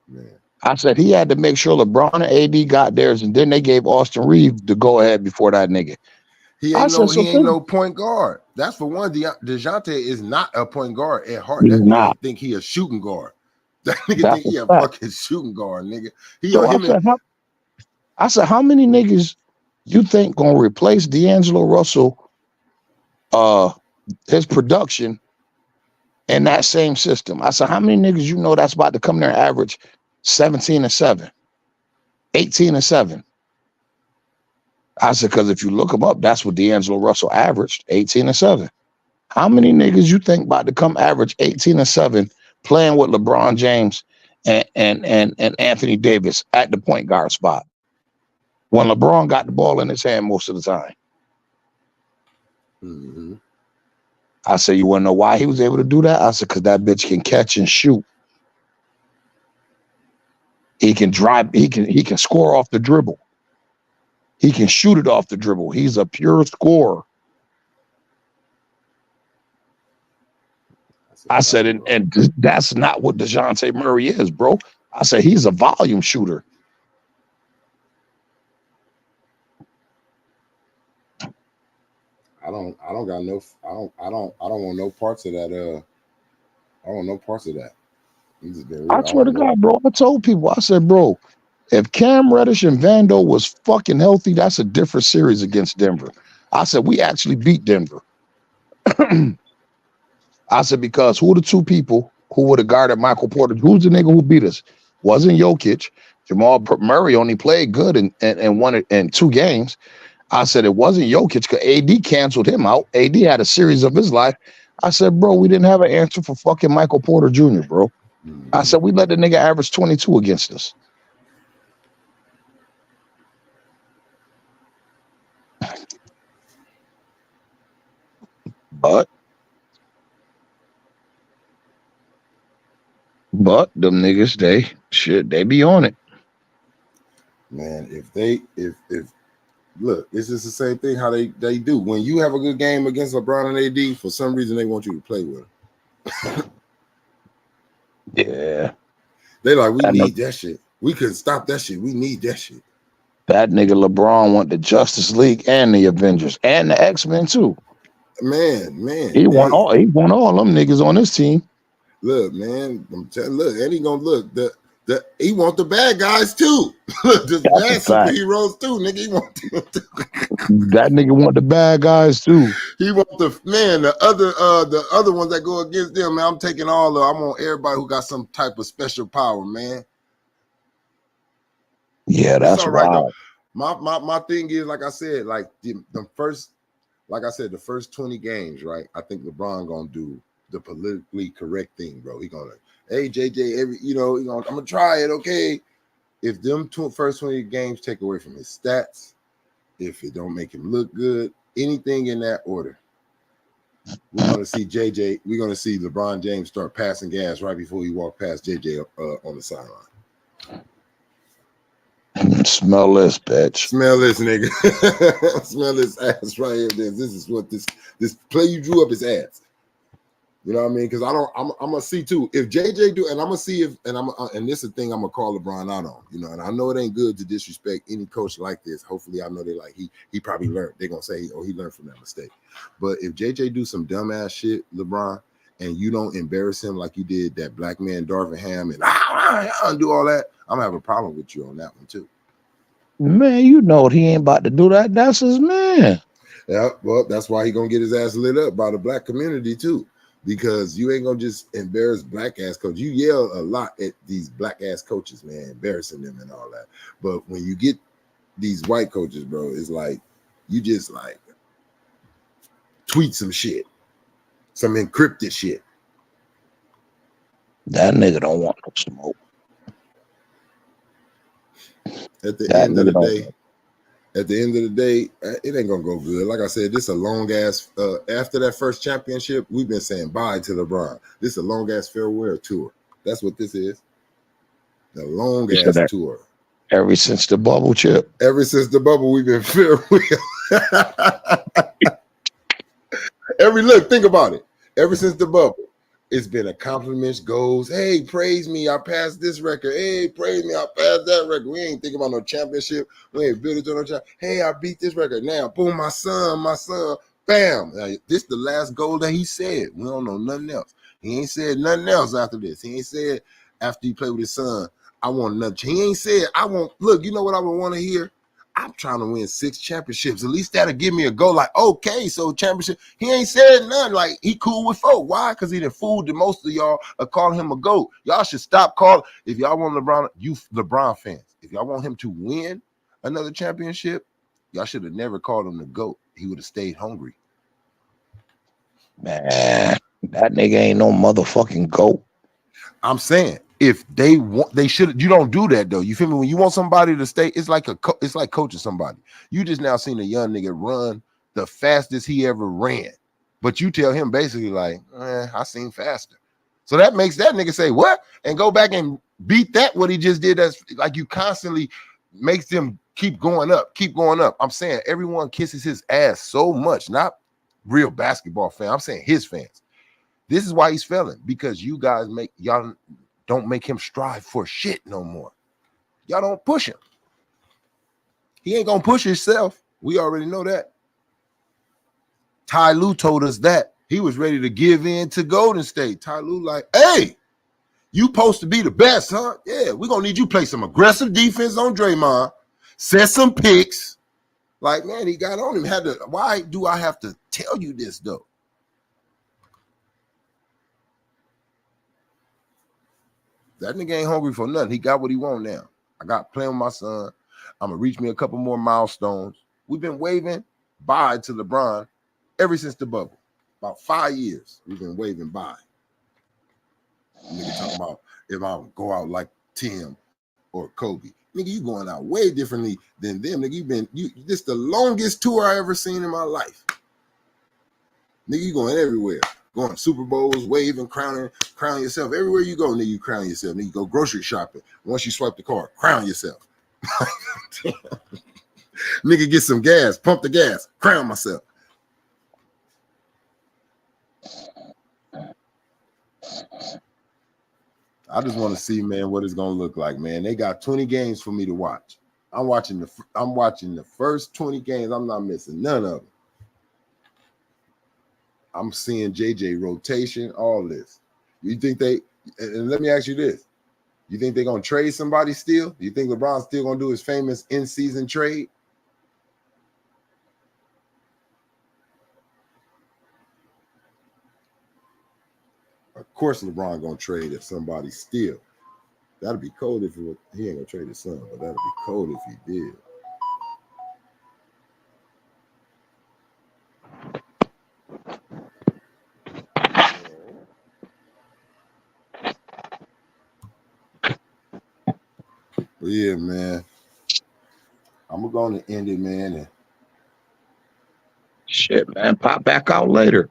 Man. I said he had to make sure LeBron and AD got theirs, and then they gave Austin Reeves the go ahead before that nigga. He ain't no point guard. That's for one. DeJounte is not a point guard at heart. That nigga think he a shooting guard. That nigga think he a fucking shooting guard, nigga. I said, how many niggas you think gonna replace D'Angelo Russell, his production in that same system? I said, how many niggas you know that's about to come there and average 17 and 7, 18 and 7? I said, because if you look him up, that's what D'Angelo Russell averaged, 18 and 7. How many niggas you think about to come average 18 and 7 playing with LeBron James and Anthony Davis at the point guard spot when LeBron got the ball in his hand most of the time? Mm-hmm. I said, you want to know why he was able to do that? I said, because that bitch can catch and shoot. He can drive. He can score off the dribble. He can shoot it off the dribble. He's a pure scorer. I said, and that's not what DeJounte Murray is, bro. I said, he's a volume shooter. I don't want no parts of that. I don't want no parts of that. I swear to God, bro. I told people, I said, bro, if Cam Reddish and Vando was fucking healthy, that's a different series against Denver. I said, we actually beat Denver. I said, because who are the two people who would have guarded Michael Porter? Who's the nigga who beat us? Wasn't Jokic. Jamal Murray only played good and won it in 2 games. I said, it wasn't Jokic because AD canceled him out. AD had a series of his life. I said, bro, we didn't have an answer for fucking Michael Porter Jr., bro. I said, we let the nigga average 22 against us. But them niggas, they be on it. Man, if look, it's just the same thing how they do. When you have a good game against LeBron and AD, for some reason they want you to play with them. Yeah. They like, we need that shit. We couldn't stop that shit. We need that shit. That nigga LeBron went the Justice League and the Avengers and the X-Men too. Man. He won all them niggas on his team. Look, man, I'm telling look, and he gonna look he want the bad guys too. The bad superheroes too, nigga. He want that nigga want the bad guys too. He want the other ones that go against them, man. I'm taking I want everybody who got some type of special power, man. Yeah, that's right. Though. My thing is, like I said, like the first 20 games, right? I think LeBron gonna do the politically correct thing, bro. He gonna, hey JJ, I'm gonna try it, okay? If them first 20 games take away from his stats, if it don't make him look good, anything in that order, we're gonna see JJ. We're gonna see LeBron James start passing gas right before he walk past JJ on the sideline. Smell this, bitch. Smell this, nigga. Smell this ass right here. This is what this play you drew up is ass. You know what I mean? Because I'm gonna see too. If JJ do, and I'm gonna see if, and this is the thing I'm gonna call LeBron out on. You know, and I know it ain't good to disrespect any coach like this. Hopefully, I know they like he probably learned. They're gonna say, oh, he learned from that mistake. But if JJ do some dumbass shit, LeBron, and you don't embarrass him like you did that black man Darvin Ham and do all that, I'm gonna have a problem with you on that one too. Man, you know he ain't about to do that. That's his man. Yeah, well, that's why he gonna get his ass lit up by the black community too. Because you ain't gonna just embarrass black ass coaches. You yell a lot at these black ass coaches, man, embarrassing them and all that. But when you get these white coaches, bro, it's like you just like tweet some shit, some encrypted shit. That nigga don't want no smoke. At the end of the day, it ain't gonna go good. Like I said, this a long ass. After that first championship, we've been saying bye to LeBron. This is a long ass farewell tour. That's what this is. The long ass tour. Ever since the bubble, Chip. Ever since the bubble, we've been farewell. Look, think about it. Ever since the bubble, it's been accomplishments, goals. Hey, praise me, I passed this record. Hey, praise me, I passed that record. We ain't thinking about no championship. We ain't building to no championship. Hey, I beat this record. Now, boom, my son, bam. Now, this the last goal that he said. We don't know nothing else. He ain't said nothing else after this. He ain't said after he played with his son, I want another. He ain't said, look, you know what I would want to hear? I'm trying to win 6 championships. At least that'll give me a goal. Like, okay, so championship. He ain't said nothing. Like, he cool with folk. Why? Because he done fooled the most of y'all are calling him a GOAT. Y'all should stop calling. If y'all want LeBron, you LeBron fans, if y'all want him to win another championship, y'all should have never called him the GOAT. He would have stayed hungry. Man, that nigga ain't no motherfucking GOAT. I'm saying if they want, they should. You don't do that though. You feel me? When you want somebody to stay, it's like it's like coaching somebody. You just now seen a young nigga run the fastest he ever ran, but you tell him basically like, I seen faster. So that makes that nigga say what and go back and beat that what he just did. That's like you constantly makes them keep going up, keep going up. I'm saying everyone kisses his ass so much, not real basketball fan. I'm saying his fans. This is why he's failing, because you guys y'all don't make him strive for shit no more. Y'all don't push him. He ain't gonna push himself. We already know that. Ty Lue told us that. He was ready to give in to Golden State. Ty Lue like, hey, you supposed to be the best, huh? Yeah, we're gonna need you to play some aggressive defense on Draymond, set some picks. Like, man, he got on him. Why do I have to tell you this though? That nigga ain't hungry for nothing. He got what he want now. I got playing with my son. I'm gonna reach me a couple more milestones. We've been waving bye to LeBron ever since the bubble. About 5 years, we've been waving bye. Nigga talking about if I go out like Tim or Kobe. Nigga, you going out way differently than them. Nigga, this the longest tour I ever seen in my life. Nigga, you going everywhere. Going to Super Bowls, waving, crowning yourself. Everywhere you go, nigga, you crown yourself. Nigga, you go grocery shopping. Once you swipe the card, crown yourself. Nigga, get some gas, pump the gas, crown myself. I just want to see, man, what it's gonna look like, man. They got 20 games for me to watch. I'm watching the first 20 games. I'm not missing none of them. I'm seeing JJ rotation, all this. You think and let me ask you this. You think they're going to trade somebody still? Do you think LeBron's still going to do his famous in-season trade? Of course LeBron going to trade if somebody steal. That'd be cold if he ain't going to trade his son, but that'd be cold if he did. But yeah, man. I'm going to end it, man. And shit, man. Pop back out later.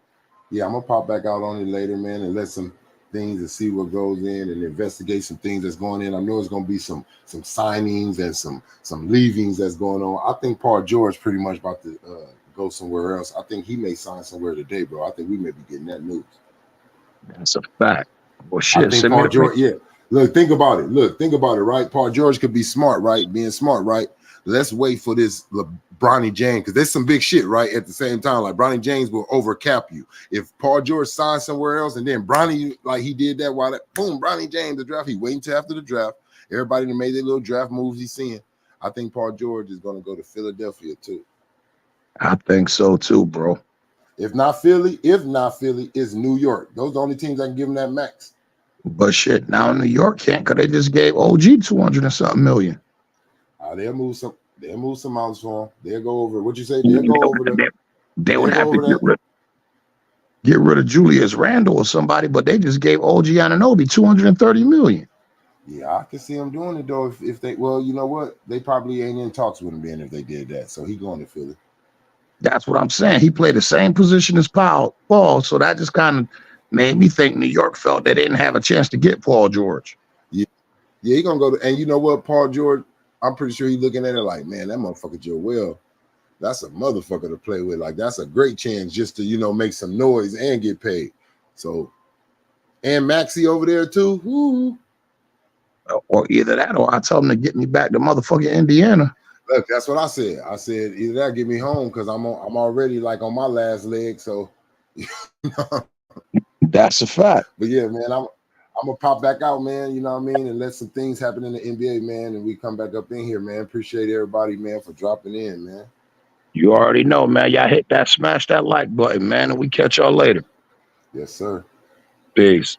Yeah, I'm going to pop back out on it later, man, and let some things and see what goes in and investigate some things that's going in. I know it's going to be some signings and some leavings that's going on. I think Paul George pretty much about to go somewhere else. I think he may sign somewhere today, bro. I think we may be getting that news. That's a fact. Well, shit. I think Paul George, yeah. Look, think about it, right? Paul George could be smart, right? Being smart, right? Let's wait for this Bronny James, because there's some big shit, right? At the same time, like Bronny James will overcap you. If Paul George signs somewhere else and then Bronny, like he did that boom, Bronny James, the draft, he waiting till after the draft. Everybody that made their little draft moves he's seeing. I think Paul George is going to go to Philadelphia too. I think so too, bro. If not Philly, it's New York. Those are the only teams that can give him that max. But shit, now New York can't, because they just gave OG 200 and something million. They'll move some mountains for him. They'll go over. What you say? They'll go over there. They would have to get rid of Julius Randle or somebody, but they just gave OG Anunoby 230 million. Yeah, I can see them doing it though. If they, well, you know what? They probably ain't in talks with him then if they did that. So he going to Philly. That's what I'm saying. He played the same position as Paul, so that just kind of made me think New York felt they didn't have a chance to get Paul George. Yeah, he gonna go to, and you know what, Paul George, I'm pretty sure he's looking at it like, man, that motherfucker Joel, that's a motherfucker to play with. Like, that's a great chance just to, make some noise and get paid. So, and Maxey over there too. Woo. Or either that, or I tell him to get me back to motherfucking Indiana. Look, that's what I said. I said either that, get me home, because I'm already like on my last leg. So, that's a fact. But yeah, man, I'm gonna pop back out, man. You know what I mean, and let some things happen in the NBA, man. And we come back up in here, man. Appreciate everybody, man, for dropping in, man. You already know, man. Y'all smash that like button, man, and we catch y'all later. Yes, sir. Peace.